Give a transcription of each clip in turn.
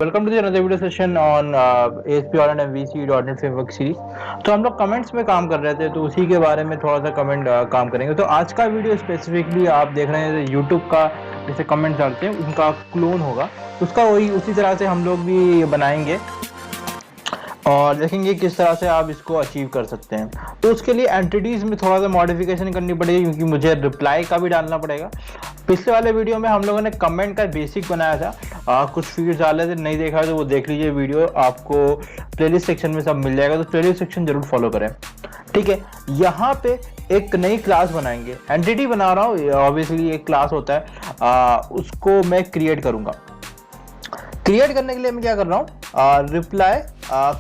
Welcome to another video session on ASP.NET and MVC.NET framework series. तो हम लोग comments में काम कर रहे थे, तो उसी के बारे में थोड़ा सा कमेंट काम करेंगे। तो आज का वीडियो स्पेसिफिकली आप देख रहे हैं यूट्यूब का, जैसे कमेंट डालते हैं उनका क्लोन होगा, उसका वही उसी तरह से हम लोग भी बनाएंगे और देखेंगे किस तरह से आप इसको अचीव कर सकते हैं। तो उसके लिए एंटिटीज में थोड़ा सा मॉडिफिकेशन करनी पड़ेगी, क्योंकि मुझे रिप्लाई का भी डालना पड़ेगा। पिछले वाले वीडियो में हम लोगों ने कमेंट का बेसिक बनाया था, कुछ फील्ड्स डाले थे, नहीं देखा तो वो देख लीजिए वीडियो, आपको प्लेलिस्ट सेक्शन में सब मिल जाएगा, तो प्लेलिस्ट सेक्शन जरूर फॉलो करें। ठीक है, यहाँ पे एक नई क्लास बनाएंगे, एंटिटी बना रहा हूँ, ऑब्वियसली एक क्लास होता है, उसको मैं क्रिएट करूंगा। क्रिएट करने के लिए मैं क्या कर रहा हूँ, रिप्लाई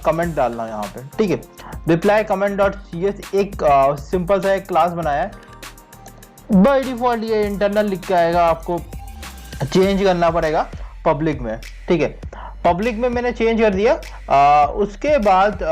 कमेंट डालना यहाँ पे। ठीक है, रिप्लाई कमेंट डॉट cs एक सिंपल सा एक क्लास बनाया है। बाय डिफॉल्ट ये इंटरनल लिख के आएगा, आपको चेंज करना पड़ेगा पब्लिक में। ठीक है, पब्लिक में मैंने चेंज कर दिया। उसके बाद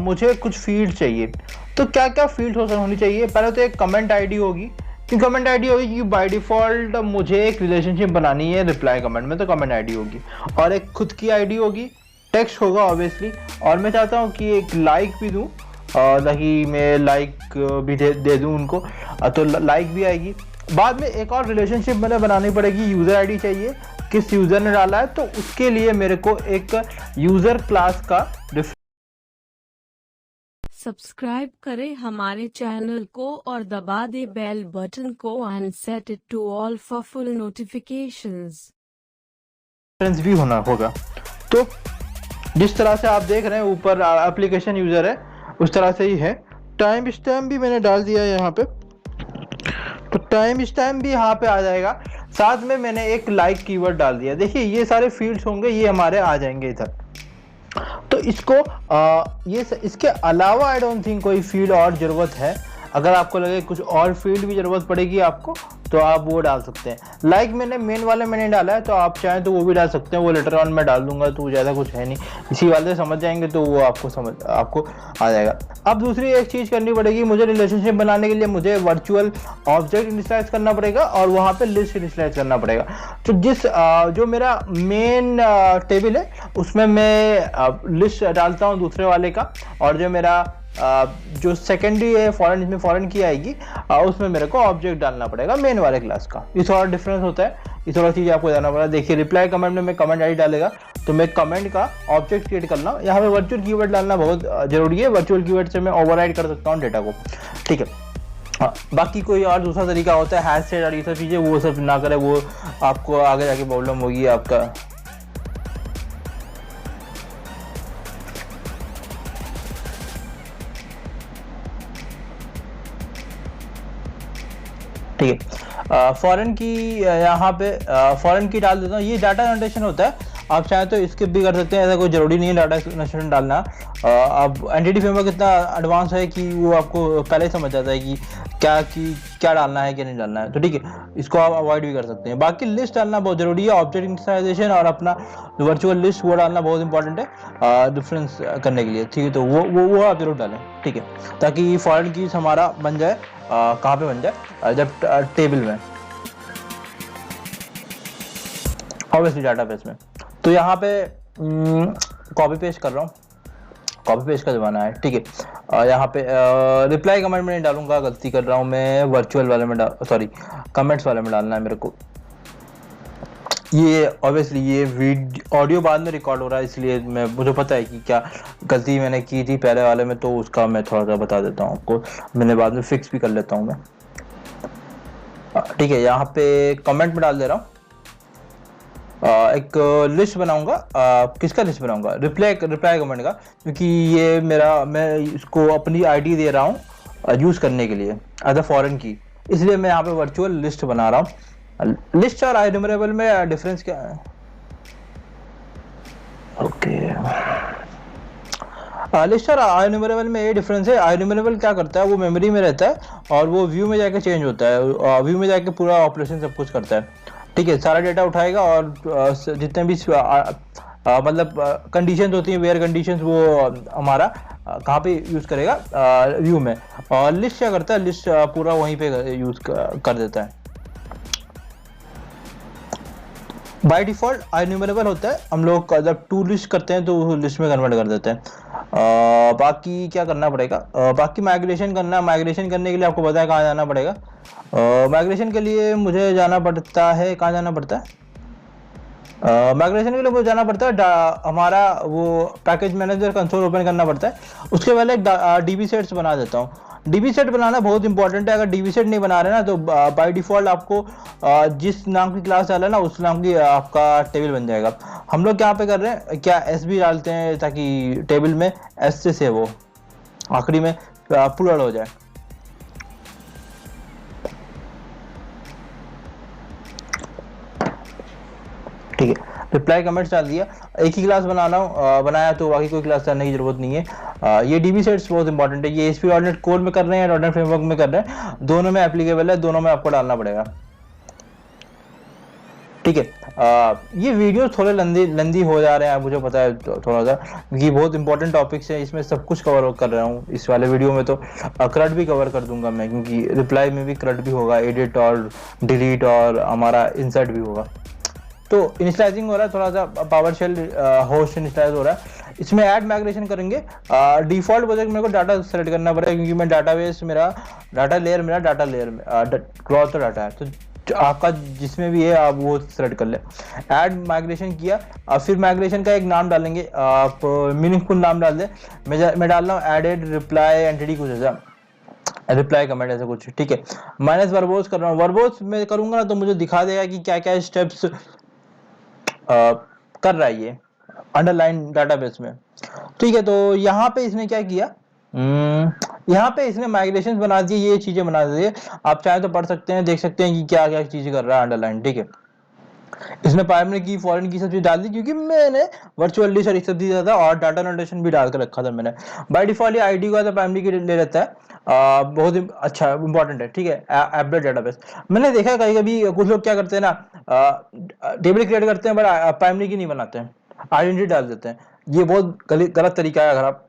मुझे कुछ फील्ड चाहिए। तो क्या क्या फील्ड होनी चाहिए? पहले तो एक कमेंट आईडी होगी, कि कमेंट आईडी होगी कि बाय डिफॉल्ट मुझे एक रिलेशनशिप बनानी है रिप्लाई कमेंट में, तो कमेंट आईडी होगी। और एक खुद की आईडी होगी, टेक्स्ट होगा ऑब्वियसली। और मैं चाहता हूँ कि एक लाइक भी दूँ, ताकि मैं लाइक भी दे दूँ उनको, तो लाइक भी आएगी। बाद में एक और रिलेशनशिप मैंने बनानी पड़ेगी, यूज़र आईडी चाहिए, किस यूज़र ने डाला है, तो उसके लिए मेरे को एक यूज़र क्लास का सब्सक्राइब करें हमारे चैनल को और दबा दे बेल बटन को and set it to all for full notifications. Reference भी होना होगा। तो जिस तरह से आप देख रहे हैं ऊपर एप्लीकेशन यूज़र है, उस तरह से ही है। टाइम स्टैम्प भी मैंने डाल दिया है यहाँ पे, तो टाइम स्टैम्प भी यहाँ पे आ जाएगा। साथ में मैंने एक लाइक कीवर्ड डाल दिया। देखिए ये सारे फील्ड्स होंगे, ये हमारे आ जाएंगे इधर। तो इसको इसके अलावा आई डोंट थिंक कोई फील्ड और ज़रूरत है। अगर आपको लगे कुछ और फील्ड भी ज़रूरत पड़ेगी आपको, तो आप वो डाल सकते हैं। लाइक मैंने मेन वाले मैंने डाला है, तो आप चाहें तो वो भी डाल सकते हैं, वो लेटर ऑन मैं डाल दूंगा, तो ज़्यादा कुछ है नहीं। इसी वाले से समझ जाएंगे तो वो आपको आ जाएगा। अब दूसरी एक चीज़ करनी पड़ेगी, मुझे रिलेशनशिप बनाने के लिए मुझे वर्चुअल ऑब्जेक्ट इनिशियलाइज करना पड़ेगा और वहाँ पे लिस्ट इनिशियलाइज करना पड़ेगा। तो जो मेरा मेन टेबल है उसमें मैं लिस्ट डालता हूँ दूसरे वाले का, और जो मेरा जो सेकेंडरी है फॉरेन, इसमें फॉरेन की आएगी, उसमें मेरे को ऑब्जेक्ट डालना पड़ेगा मेन वाले क्लास का। ये थोड़ा डिफरेंस होता है, ये थोड़ा चीज़ आपको जानना पड़ेगा। देखिए रिप्लाई कमेंट में मैं कमेंट आईडी डालेगा, तो मैं कमेंट का ऑब्जेक्ट क्रिएट कर रहा हूँ। यहाँ पे वर्चुअल कीवर्ड डालना बहुत जरूरी है, वर्चुअल कीवर्ड से मैं ओवरराइड कर सकता हूँ डेटा को। ठीक है, हाँ, बाकी कोई और दूसरा तरीका होता है हैश सेट और ये सब चीज़ें, वो सब ना करें, वो आपको आगे जाके प्रॉब्लम होगी आपका। ठीक है, फॉरेन की यहाँ पे फॉरेन की डाल देता हूँ। ये डाटा जनरेशन होता है, आप चाहें तो स्किप भी कर सकते हैं, ऐसा कोई ज़रूरी नहीं है डाटा जनरेशन डालना। अब एंटिटी फ्रेमवर्क इतना एडवांस है कि वो आपको पहले ही समझ जाता है कि क्या डालना है क्या नहीं डालना है। तो ठीक है, इसको आप अवॉइड भी कर सकते हैं। बाकी लिस्ट डालना बहुत ज़रूरी है, ऑब्जेक्ट इनिशियलाइजेशन और अपना वर्चुअल लिस्ट वो डालना बहुत इंपॉर्टेंट है डिफरेंस करने के लिए। ठीक है, तो वो आप जरूर डालें। ठीक है, ताकि फॉरेन की हमारा बन जाए, कहाँ पे बन जाए, जब टेबल में, ऑब्वियसली डाटाबेस में। तो यहाँ पे कॉपी पेस्ट कर रहा हूँ, कॉपी पेस्ट का जमाना है। ठीक है, यहाँ पे रिप्लाई कमेंट में नहीं डालूंगा, गलती कर रहा हूँ मैं, वर्चुअल वाले में कमेंट्स वाले में डालना है मेरे को। ये ऑब्वियसली ये ऑडियो बाद में रिकॉर्ड हो रहा है, इसलिए मुझे पता है कि क्या गलती मैंने की थी पहले वाले में, तो उसका मैं थोड़ा सा बता देता हूँ आपको, मैंने बाद में फिक्स भी कर लेता हूँ मैं। ठीक है, यहाँ पे कमेंट में डाल दे रहा हूँ। एक लिस्ट बनाऊंगा, किसका लिस्ट बनाऊंगा, रिप्लाई कमेंट का, क्योंकि ये मैं इसको अपनी आईडी दे रहा हूँ यूज़ करने के लिए एज अ फॉरेन की, इसलिए मैं यहाँ पे वर्चुअल लिस्ट बना रहा हूँ। लिस्ट और आइन्यूमरेबल में डिफरेंस क्या है? ओके, लिस्ट और आइन्यूमरेबल में ये डिफरेंस है। आइन्यूमरेबल क्या करता है, वो मेमोरी में रहता है और वो व्यू में जाके चेंज होता है, व्यू में जाके पूरा ऑपरेशन सब कुछ करता है। ठीक है, सारा डेटा उठाएगा और जितने भी मतलब कंडीशंस होती हैं, वेयर कंडीशंस, वो हमारा कहाँ पे यूज़ करेगा, व्यू में। और लिस्ट क्या करता है, लिस्ट पूरा वहीं पे यूज़ कर देता है। बाय डिफॉल्ट इन्यूमरेबल होता है, हम लोग जब टू लिस्ट करते हैं तो लिस्ट में कन्वर्ट कर देते हैं। बाकी क्या करना पड़ेगा, बाकी माइग्रेशन करना, माइग्रेशन करने के लिए आपको पता है कहाँ जाना पड़ेगा। माइग्रेशन के लिए मुझे जाना पड़ता है, कहाँ जाना पड़ता है, माइग्रेशन के लिए मुझे जाना पड़ता है हमारा वो पैकेज मैनेजर कंसोल ओपन करना पड़ता है। उसके पहले एक डीबी सेट्स बना देता हूँ। डीबी सेट बनाना बहुत इंपॉर्टेंट है, अगर डीबी सेट नहीं बना रहे ना तो बाय डिफॉल्ट आपको जिस नाम की क्लास डाला है ना उस नाम की आपका टेबल बन जाएगा। हम लोग यहाँ पे कर रहे हैं क्या, एस भी डालते हैं ताकि टेबल में एस से सेव हो, आखिरी में प्लूरल हो जाए। ठीक है, रिप्लाई कमेंट्स डाल दिया, एक ही क्लास बनाया तो बाकी कोई क्लास डालने की जरूरत नहीं है। ये डीबी सेट्स बहुत इंपॉर्टेंट है, ये ASP.NET कोर में कर रहे हैं, .NET फ्रेमवर्क में कर रहे हैं, दोनों में एप्लीकेबल है, दोनों में आपको डालना पड़ेगा। ठीक है, ये वीडियो थोड़े लंदी हो जा रहे हैं, मुझे पता है थोड़ा सा, क्योंकि बहुत इंपॉर्टेंट टॉपिक्स है, इसमें सब कुछ कवर कर रहा हूँ इस वाले वीडियो में। तो क्रड भी कवर कर दूंगा मैं, क्योंकि रिप्लाई में भी क्रड भी होगा, एडिट और डिलीट और हमारा इंसर्ट भी होगा। तो इनिशियलाइजिंग हो रहा है, थोड़ा सा पावरशेल होस्ट इनिशियलाइज हो रहा है। इसमें ऐड माइग्रेशन करेंगे, डिफॉल्ट बजट मेरे को डाटा सेलेक्ट करना पड़ेगा, क्योंकि मैं डाटाबेस मेरा डाटा लेयर में क्रॉस तो डाटा है, तो आपका जिसमें भी है आप वो सेलेक्ट कर ले। ऐड माइग्रेशन किया, फिर माइग्रेशन का एक नाम डालेंगे, आप मीनिंगफुल नाम डाल दे। मैं डाल रहा हूँ एडेड रिप्लाई एंटिटी कुछ ऐसा, रिप्लाई कमेंट ऐसा कुछ। ठीक है, माइनस वर्बोस कर रहा हूँ, वर्बोस मैं करूंगा ना तो मुझे दिखा देगा कि क्या क्या स्टेप्स कर रहा है ये अंडरलाइन डाटाबेस में। ठीक है, तो यहाँ पे इसने क्या किया, यहाँ पे इसने माइग्रेशन बना दिए, ये चीजें बना दी, आप चाहे तो पढ़ सकते हैं, देख सकते हैं कि क्या क्या चीजें कर रहा है अंडरलाइन। ठीक है, इसने प्राइमरी की फॉरेन की सब चीज डाल दी, क्योंकि मैंने वर्चुअल लिस्ट और सब दिया था और डाटा नोटेशन भी डाल कर रखा था मैंने। बाय डिफॉल्ट ये आईडी को प्राइमरी की ले लेता है, बहुत ही अच्छा इंपॉर्टेंट है। ठीक है, एपडेट डाटाबेस मैंने देखा है, कहीं कभी कुछ लोग क्या करते हैं ना, टेबल क्रिएट करते हैं बट प्राइमरी की नहीं बनाते हैं, आइडेंटिटी डाल देते हैं। ये बहुत गलत तरीका है। अगर आप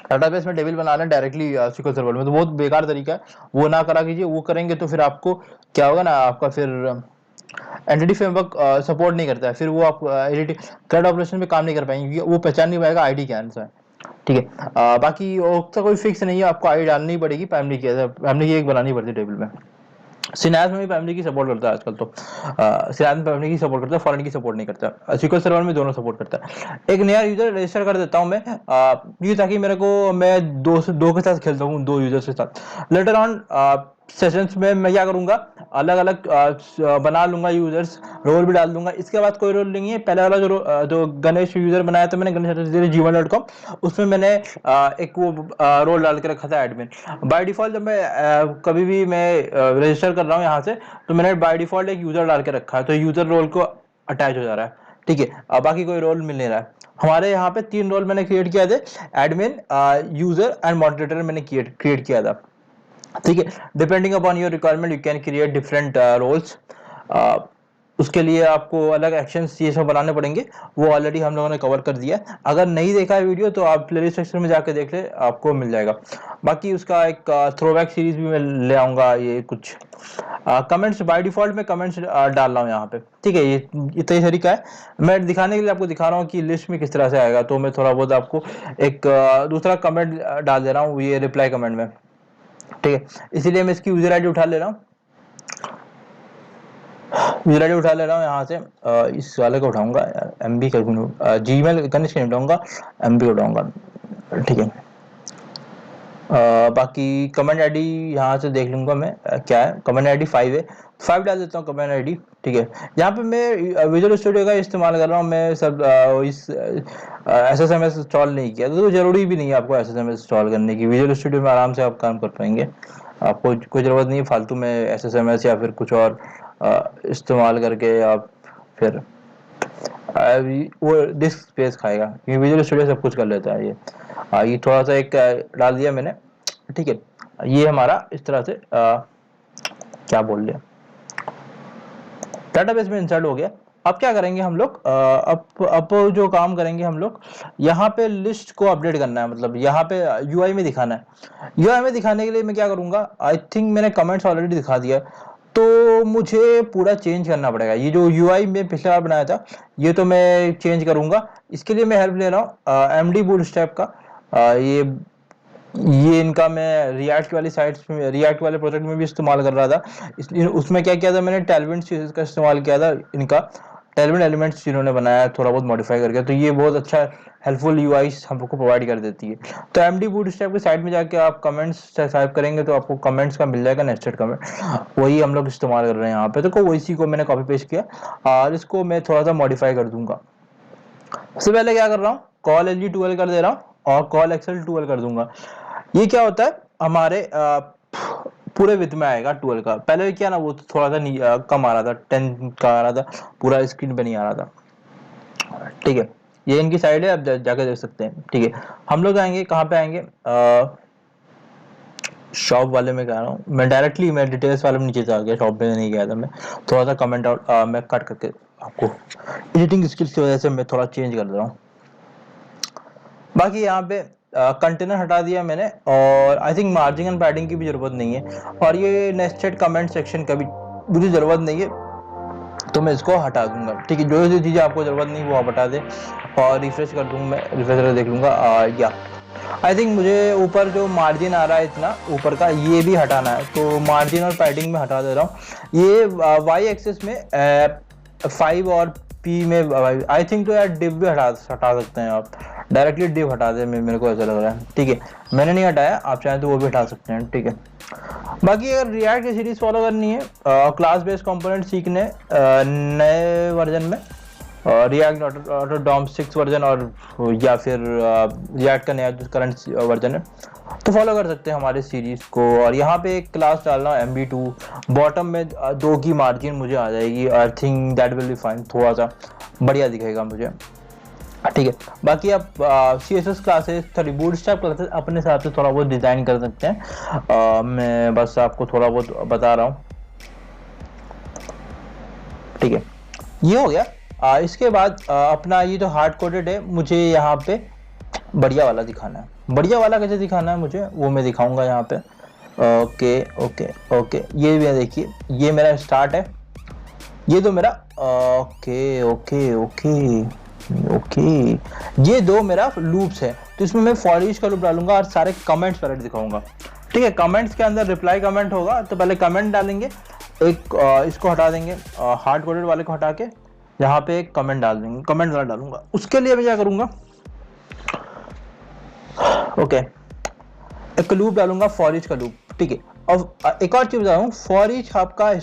डाटाबेस में टेबल बना रहे हैं डायरेक्टली SQL सर्वर में तो बहुत बेकार तरीका है, वो ना करा कीजिए। वो करेंगे तो फिर आपको क्या होगा ना, आपका फिर एंटिटी फ्रेमवर्क सपोर्ट नहीं करता है, फिर वो आप CRUD ऑपरेशन में काम नहीं कर पाएंगे, क्योंकि वो पहचान नहीं पाएगा आईडी क्या है। ठीक है, बाकी उसका कोई फिक्स नहीं है, आपको आईडी डालनी पड़ेगी, प्राइमरी की एक बनानी पड़ती है टेबल में। सिनास में भी प्राइमरी की सपोर्ट करता है आजकल, तो सिनास में प्राइमरी की सपोर्ट करता है, फॉरेन की सपोर्ट नहीं करता। SQL सर्वर में दोनों सपोर्ट करता है। एक नया यूजर रजिस्टर कर देता हूं मैं, ये ताकि मेरे को मैं दो के साथ खेल सकूं, दो यूजर्स के साथ। लेटर ऑन सेशंस में मैं क्या करूंगा, अलग अलग बना लूंगा यूजर्स, रोल भी डाल दूंगा। इसके बाद कोई रोल नहीं है, पहले वाला जो गणेश यूजर बनाया था मैंने, गणेश@gmail.com, उसमें मैंने एक वो रोल डाल के रखा था एडमिन। बाय डिफॉल्ट जब मैं कभी भी मैं रजिस्टर कर रहा हूँ यहाँ से, तो मैंने बाय डिफॉल्ट एक यूजर डाल के रखा है, तो यूजर रोल को अटैच हो जा रहा है। ठीक है, बाकी कोई रोल मिल नहीं रहा है। हमारे यहाँ पे 3 रोल मैंने क्रिएट किया थे, एडमिन, यूजर एंड मॉडरेटर मैंने क्रिएट किया था। ठीक है, depending upon your requirement you can create different roles. उसके लिए आपको अलग एक्शंस ये सब बनाने पड़ेंगे, वो ऑलरेडी हम लोगों ने कवर कर दिया है। अगर नहीं देखा है वीडियो तो आप प्लेलिस्ट सेक्शन में जाके देख ले, आपको मिल जाएगा। बाकी उसका एक थ्रोबैक सीरीज भी मैं ले आऊंगा। ये कुछ कमेंट्स बाय डिफॉल्ट में कमेंट्स डाल रहा हूँ यहाँ पे। ठीक है, ये इतना तरीका है, मैं दिखाने के लिए आपको दिखा रहा हूँ कि लिस्ट में किस तरह से आएगा। तो मैं थोड़ा बहुत आपको एक दूसरा कमेंट डाल दे रहा हूँ ये रिप्लाई कमेंट में। ठीक है, इसीलिए मैं इसकी यूजर आईडी उठा ले रहा हूँ, यहाँ से इस वाले को उठाऊंगा, MB का जीमेल कनेक्ट नहीं उठाऊंगा, MB उठाऊंगा। ठीक है, बाकी कमेंट आईडी यहाँ से देख लूंगा मैं क्या है। कमेंट आईडी 5 है, 5 डाल देता हूँ कमेंट आईडी। ठीक है, यहाँ पे मैं विजुअल स्टूडियो का इस्तेमाल कर रहा हूँ, मैं सब इस SSMS इंस्टॉल नहीं किया, तो जरूरी भी नहीं है आपको SSMS इंस्टॉल करने की। विजुअल स्टूडियो में आराम से आप काम कर पाएंगे, आपको कोई ज़रूरत नहीं है फालतू में SSMS या फिर कुछ और इस्तेमाल करके आप फिर वो डिस्क स्पेस खाएगा, क्योंकि विजुअल स्टूडियो सब कुछ कर लेता है। ये थोड़ा सा एक डाल दिया मैंने। ठीक है, ये हमारा इस तरह से क्या बोल लिया, डाटाबेस में इंसर्ट हो गया। अब क्या करेंगे हम लोग, अब जो काम करेंगे हम लोग, यहाँ पे लिस्ट को अपडेट करना है, मतलब यहाँ पे UI में दिखाना है। UI में दिखाने के लिए मैं क्या करूंगा, आई थिंक मैंने कमेंट्स ऑलरेडी दिखा दिया, तो मुझे पूरा चेंज करना पड़ेगा। ये जो यूआई मैं पिछले बार बनाया था ये तो मैं चेंज करूंगा। इसके लिए मैं हेल्प ले रहा हूँ एमडी बूटस्ट्रैप का। ये इनका मैं रिएक्ट वाली साइट्स में, रिएक्ट वाले प्रोजेक्ट में भी इस्तेमाल कर रहा था। इसलिए उसमें क्या किया था मैंने, टैलविंड सीरीज का इस्तेमाल किया था। इनका टैलविंड एलिमेंट्स जिन्होंने बनाया थोड़ा बहुत मॉडिफाई करके, तो ये बहुत अच्छा हेल्पफुल यूआई हमको प्रोवाइड कर देती है। तो एमडी बूटस्ट्रैप की साइट में जाके आप कमेंट्स टाइप करेंगे तो आपको कमेंट्स का मिल जाएगा, नेस्टेड कमेंट। वही हम लोग इस्तेमाल कर रहे हैं यहाँ पे। तो वही को मैंने कॉपी पेस्ट किया और इसको मैं थोड़ा सा मॉडिफाई कर दूंगा। सबसे पहले क्या कर रहा हूँ, कॉल एलजी 12 कर दे रहा हूँ और कॉल एक्सएल 12 कर दूंगा। ये क्या होता है हमारे पूरे विथ में आएगा 12 का। पहले क्या ना वो थोड़ा सा कम आ रहा था, 10 का आ रहा था, पूरा स्क्रीन पे नहीं आ रहा था। ठीक है, ये इनकी साइड है, आप जाकर देख सकते हैं। ठीक है, हम लोग आएंगे कहाँ पे आएंगे, शॉप वाले में कह रहा हूँ मैं, डायरेक्टली मैं डिटेल्स वाले में नीचे से आ गया, शॉप में नहीं गया था मैं। थोड़ा सा कमेंट आउट मैं कट करके आपको एडिटिंग स्किल्स की वजह से मैं थोड़ा चेंज कर रहा हूँ। बाकी यहाँ पे कंटेनर हटा दिया मैंने और I think margin and padding की भी जरूरत नहीं है। और ये नेस्टेड कमेंट सेक्शन का भी मुझे जरूरत नहीं है, तो मैं इसको हटा दूंगा। ठीक है, जो चीजें आपको जरूरत नहीं वो आप हटा दें। और रिफ्रेश कर दूंगा, मैं रिफ्रेश करके देख लूंगा। या आई थिंक मुझे ऊपर जो मार्जिन आ रहा है इतना ऊपर का, ये भी हटाना है, तो मार्जिन और पैडिंग में हटा दे रहा हूँ। ये वाई एक्सेस में 5 और पी में आई थिंक तो यार डिव भी हटा सकते हैं आप, डायरेक्टली डिव हटा दे, मेरे को ऐसा लग रहा है। ठीक है, मैंने नहीं हटाया, आप चाहें तो वो भी हटा सकते हैं। ठीक है, बाकी अगर रिएक्ट की सीरीज फॉलो करनी है क्लास बेस्ड कंपोनेंट सीखने नए वर्जन में, रिएक्ट ऑटो डॉम 6 वर्जन और या फिर रिएक्ट का नया जो करंट वर्जन है, तो फॉलो कर सकते हैं हमारे सीरीज को। और यहाँ पे एक क्लास डालना MB2, बॉटम में 2 की मार्जिन मुझे आ जाएगी। I think that will be fine, थोड़ा सा बढ़िया दिखेगा मुझे। ठीक है, बाकी आप CSS क्लासेस, थोड़ी बूटस्ट्रैप क्लासेस अपने हिसाब से थोड़ा बहुत डिजाइन कर सकते हैं। मैं बस आपको थोड़ा बहुत बता रहा हूँ। ठीक है, ये हो गया। इसके बाद अपना ये जो हार्ड कोडेड है, मुझे यहाँ पे बढ़िया वाला दिखाना है। बढ़िया वाला कैसे दिखाना है मुझे, वो मैं दिखाऊंगा यहाँ पे। ओके ओके ओके, ये भी देखिए, ये मेरा स्टार्ट है, ये तो मेरा ओके ओके ओके ओके, ये 2 मेरा लूप्स है। तो इसमें मैं फॉर ईच का लूप डालूंगा और सारे कमेंट्स पहले दिखाऊंगा। ठीक है, कमेंट्स के अंदर रिप्लाई कमेंट होगा, तो पहले कमेंट डालेंगे एक, इसको हटा देंगे, हार्ड कोडेड वाले को हटा के यहाँ पे एक कमेंट डाल देंगे, कमेंट वाला डालूंगा। उसके लिए मैं क्या करूंगा, ओके, एक लूप डालूंगा, फॉर ईच का लूप। ठीक है, और एक और चीज बता रहा हूँ, फॉर ईच आपका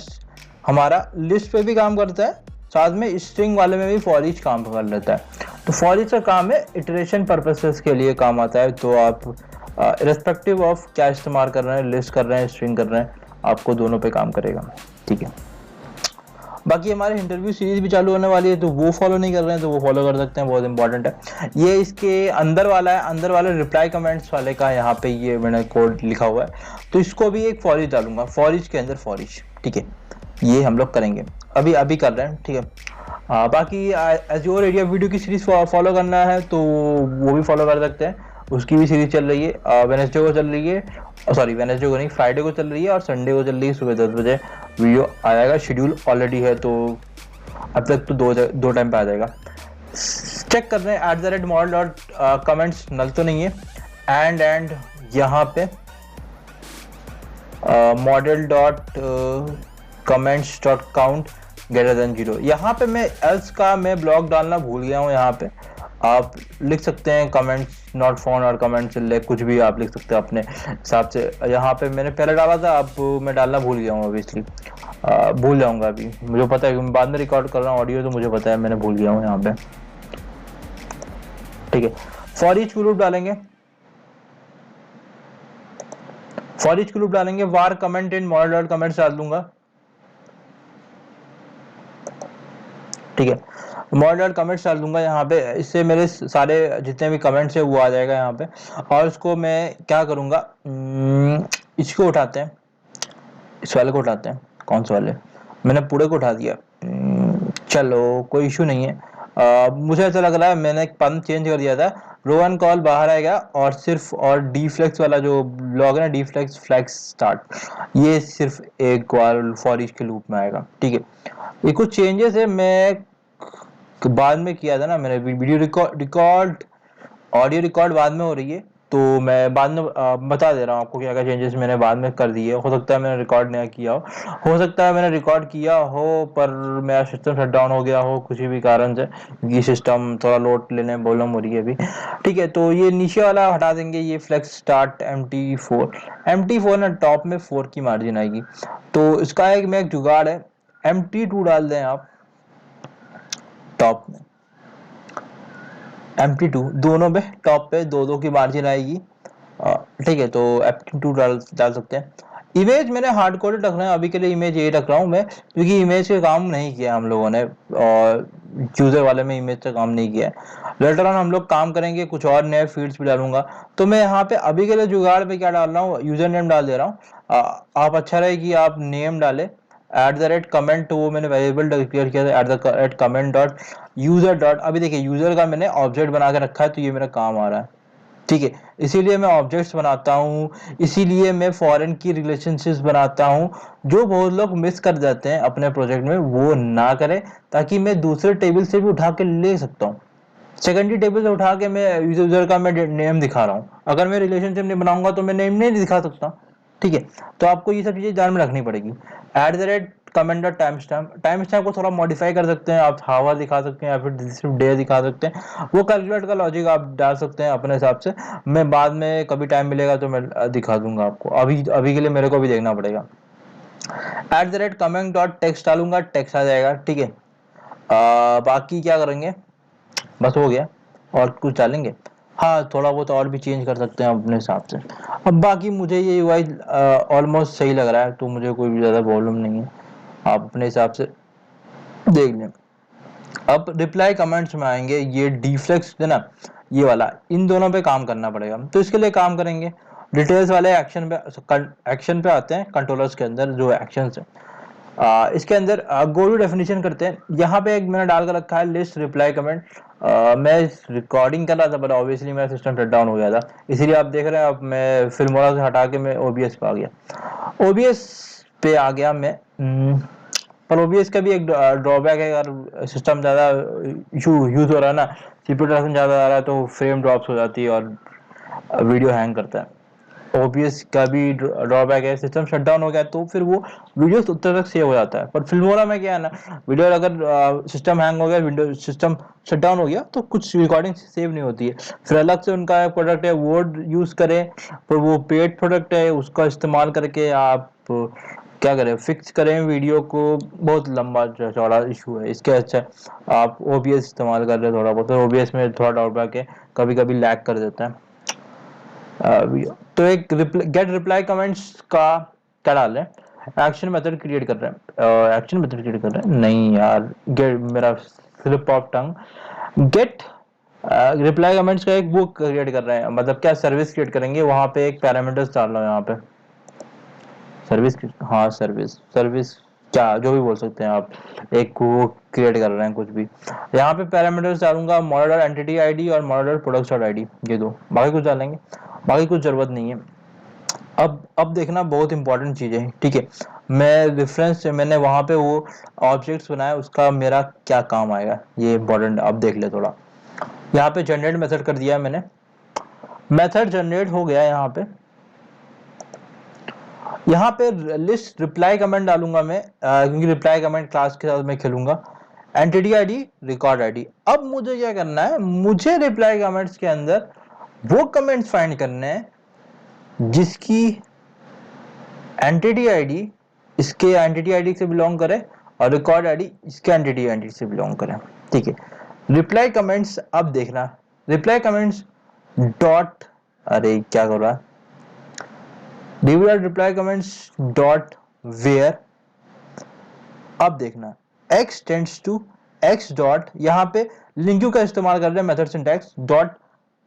हमारा लिस्ट पे भी काम करता है, साथ में स्ट्रिंग वाले में भी फॉर ईच काम कर लेता है। तो फॉर ईच का काम है इटरेशन पर्पसेस के लिए काम आता है। तो आप रिस्पेक्टिव ऑफ क्या इस्तेमाल कर रहे हैं, लिस्ट कर रहे हैं, स्ट्रिंग कर रहे हैं, आपको दोनों पे काम करेगा। ठीक है, बाकी हमारे इंटरव्यू सीरीज भी चालू होने वाली है, तो वो फॉलो नहीं कर रहे हैं तो वो फॉलो कर सकते हैं, बहुत इंपॉर्टेंट है। ये इसके अंदर वाला है, अंदर वाले रिप्लाई कमेंट्स वाले का यहाँ पे ये मैंने कोड लिखा हुआ है, तो इसको भी एक फॉर ईच डालूंगा, फॉर ईच के अंदर फॉर ईच। ठीक है, ये हम लोग करेंगे, अभी कर रहे हैं। ठीक है, बाकी एज्योर एरिया वीडियो की सीरीज फॉलो करना है तो वो भी फॉलो कर सकते हैं, उसकी भी सीरीज चल रही है। वेडनेसडे को चल रही है, सॉरी वेडनेसडे को नहीं, फ्राइडे को चल रही है और संडे को चल रही है। सुबह 10 बजे वीडियो आ जाएगा, शेड्यूल ऑलरेडी है, तो अब तक तो दो टाइम पे आ जाएगा। चेक कर रहे हैं @model.comments नल तो नहीं है, एंड यहाँ पे model.comments.count greater than 0, यहाँ पे मैं एल्स का मैं ब्लॉक डालना भूल गया हूँ। यहाँ पे आप लिख सकते हैं कमेंट्स नॉट फाउंड और कमेंट्स ले, कुछ भी आप लिख सकते हैं अपने हिसाब से। यहाँ पे मैंने पहले डाला था, अब मैं डालना भूल गया हूँ, ऑब्वियसली भूल जाऊंगा अभी, मुझे पता है कि बाद में रिकॉर्ड कर रहा हूँ ऑडियो, तो मुझे पता है मैंने भूल गया हूँ यहाँ पे। ठीक है, फॉर ईच लूप डालेंगे, फॉर ईच लूप डालेंगे, वार कमेंट इन model.comments डाल दूंगा। ठीक है, model.comments डाल दूंगा यहाँ पे, इससे मेरे सारे जितने भी कमेंट्स है वो आ जाएगा यहाँ पे। और उसको मैं क्या करूँगा, इसको उठाते हैं, इस वाले को उठाते हैं, कौन से वाले, मैंने पूरे को उठा दिया, चलो कोई इशू नहीं है। मुझे ऐसा लग रहा है मैंने एक पन चेंज कर दिया था, रो एंड कॉल बाहर आएगा और सिर्फ और डी फ्लेक्स वाला जो ब्लॉक है ना, डी फ्लेक्स फ्लेक्स स्टार्ट, ये सिर्फ एक बार फॉर ईच के लूप में आएगा। ठीक है, ये कुछ चेंजेस है मैं बाद में किया था ना, मैंने वीडियो रिकॉर्ड ऑडियो रिकॉर्ड बाद में हो रही है, तो मैं बाद में बता दे रहा हूँ आपको क्या क्या चेंजेस मैंने बाद में कर दिए। हो सकता है मैंने रिकॉर्ड नहीं किया हो सकता है मैंने रिकॉर्ड किया हो पर मेरा सिस्टम शट डाउन हो गया हो किसी भी कारण से, क्योंकि सिस्टम थोड़ा लोड लेने में प्रॉब्लम हो रही है अभी। ठीक है, तो ये नीचे वाला हटा देंगे, ये फ्लेक्स स्टार्ट MT4 ना टॉप में 4 की मार्जिन आएगी, तो इसका एक जुगाड़ है, MT2 डाल दें आप टॉप में, MT2 दोनों पे टॉप पे 2-2 की मार्जिन आएगी। ठीक है, तो MT2 डाल सकते हैं। इमेज मैंने हार्ड कोडेड रख रहा है अभी के लिए, इमेज यही रख रहा हूँ मैं, क्योंकि इमेज के काम नहीं किया हम लोगों ने, और यूजर वाले में इमेज का काम नहीं किया है। लेटर ऑन हम लोग काम करेंगे, कुछ और नए फील्ड्स भी डालूंगा। तो मैं यहाँ पे अभी के लिए जुगाड़ पे क्या डाल रहा हूँ, यूजर नेम डाल दे रहा हूँ। आप अच्छा रहे कि आप नेम डाले @comment, वो मैंने वेरिएबल डिक्लेयर किया था @comment.user. अभी देखिए यूजर का मैंने ऑब्जेक्ट बना के रखा है, तो ये मेरा काम आ रहा है। ठीक है, इसीलिए मैं ऑब्जेक्ट्स बनाता हूँ, इसीलिए मैं फॉरेन की रिलेशनशिप्स बनाता हूँ, जो बहुत लोग मिस कर जाते हैं अपने प्रोजेक्ट में, वो ना करें, ताकि मैं दूसरे टेबल से भी उठा के ले सकता हूँ। सेकेंडरी टेबल से उठा के मैं यूजर का मैं नेम दिखा रहा हूँ, अगर मैं रिलेशनशिप नहीं बनाऊंगा तो मैं नेम नहीं दिखा सकता। ठीक है, तो आपको ये सब चीजें ध्यान में रखनी पड़ेगी। @comment.timestamp को थोड़ा मॉडिफाई कर सकते हैं आप, हावर दिखा सकते हैं या फिर सिर्फ डे दिखा सकते हैं, वो कैलकुलेट का लॉजिक आप डाल सकते हैं अपने हिसाब से। मैं बाद में कभी टाइम मिलेगा तो मैं दिखा दूंगा आपको, अभी अभी के लिए मेरे को भी देखना पड़ेगा। @comment.text डालूंगा, टेक्स्ट आ जाएगा। ठीक है, बाकी क्या करेंगे, बस हो गया, और कुछ डालेंगे? हाँ, थोड़ा बहुत और भी चेंज कर सकते हैं अपने हिसाब से। अब बाकी मुझे ये UI ऑलमोस्ट सही लग रहा है, तो मुझे कोई भी ज़्यादा प्रॉब्लम नहीं है, आप अपने हिसाब से देख लें। अब रिप्लाई कमेंट्स में आएंगे, ये डिफ्लेक्स है ना, ये वाला, इन दोनों पे काम करना पड़ेगा। तो इसके लिए काम करेंगे, डिटेल्स वाले एक्शन पे आते हैं, कंट्रोलर्स के अंदर जो एक्शंस है, इसके अंदर गो टू डेफिनेशन करते हैं। यहाँ पे एक मैंने डाल कर रखा है लिस्ट रिप्लाई कमेंट। मैं रिकॉर्डिंग कर रहा था बट ऑब्वियसली मेरा सिस्टम शट डाउन हो गया था, इसीलिए आप देख रहे हैं अब मैं फिल्मोरा से हटा के मैं OBS पे आ गया, OBS पे आ गया मैं। पर OBS का भी एक ड्रॉबैक है, अगर सिस्टम ज़्यादा यूज हो रहा है ना, CPU ट्रांजैक्शन ज़्यादा आ रहा है तो फ्रेम ड्रॉप्स हो जाती है और वीडियो हैंग करता है। OBS का भी ड्रॉबैक है, सिस्टम शट डाउन हो गया तो फिर वो वीडियो उतना तक सेव हो जाता है। पर फिल्मोरा में क्या है ना, वीडियो अगर सिस्टम हैंग हो गया, विंडो सिस्टम शट डाउन हो गया, तो कुछ रिकॉर्डिंग सेव नहीं होती है। फिर अलग से उनका प्रोडक्ट है वर्ड यूज करें, पर वो पेड प्रोडक्ट है, उसका इस्तेमाल करके आप क्या करें, फिक्स करें वीडियो को, बहुत लंबा चौड़ा इशू है। इसके अच्छा आप OBS इस्तेमाल कर रहे हैं थोड़ा बहुत, तो OBS में थोड़ा ड्रॉबैक है, कभी कभी लैग कर देता है। तो एक गेट रिप्लाई कमेंट्स का क्या डाल रहे हैं, एक्शन मेथड क्रिएट कर रहे हैं, एक्शन मेथड क्रिएट कर रहे हैं, नहीं यार, गेट मेरा slip of tongue, get reply comments का एक बुक क्रिएट कर रहे हैं, मतलब क्या सर्विस क्रिएट करेंगे, वहां पे एक पैरामीटर्स डाल रहा हूँ यहाँ पे, सर्विस, हाँ सर्विस क्या जो भी बोल सकते हैं आप, एक वो क्रिएट कर रहे हैं कुछ भी। यहाँ पे पैरामीटर्स डालूंगा मॉडल एंटिटी आईडी और मॉडल प्रोडक्ट आईडी, ये दो, बाकी कुछ डालेंगे, बाकी कुछ जरूरत नहीं है। अब देखना बहुत इंपॉर्टेंट चीज है। ठीक है, मैं रेफरेंस मैंने वहां पे वो ऑब्जेक्ट्स बनाया, उसका मेरा क्या काम आएगा, ये इंपॉर्टेंट, अब देख ले थोड़ा। यहाँ पे जनरेट मेथड कर दिया है मैंने, मेथड जनरेट हो गया यहाँ पे। यहाँ पे लिस्ट रिप्लाई कमेंट डालूंगा मैं, क्योंकि रिप्लाई कमेंट क्लास के साथ मैं खेलूंगा, एंटिटी आईडी रिकॉर्ड आईडी। अब मुझे क्या करना है, मुझे रिप्लाई कमेंट्स के अंदर वो कमेंट्स फाइंड करने हैं जिसकी एंटिटी आईडी इसके एंटिटी आईडी से बिलोंग करे और रिकॉर्ड आईडी इसके एंटिटी आईडी से बिलोंग करे। ठीक है, रिप्लाई कमेंट्स, अब देखना रिप्लाई कमेंट्स डॉट, अरे क्या कर रहा है, रिप्लाई कमेंट्स डॉट वेयर। अब देखना x tends to x dot, यहाँ पे लिंक्यू का इस्तेमाल कर रहे हैं मेथड सिंटैक्स, डॉट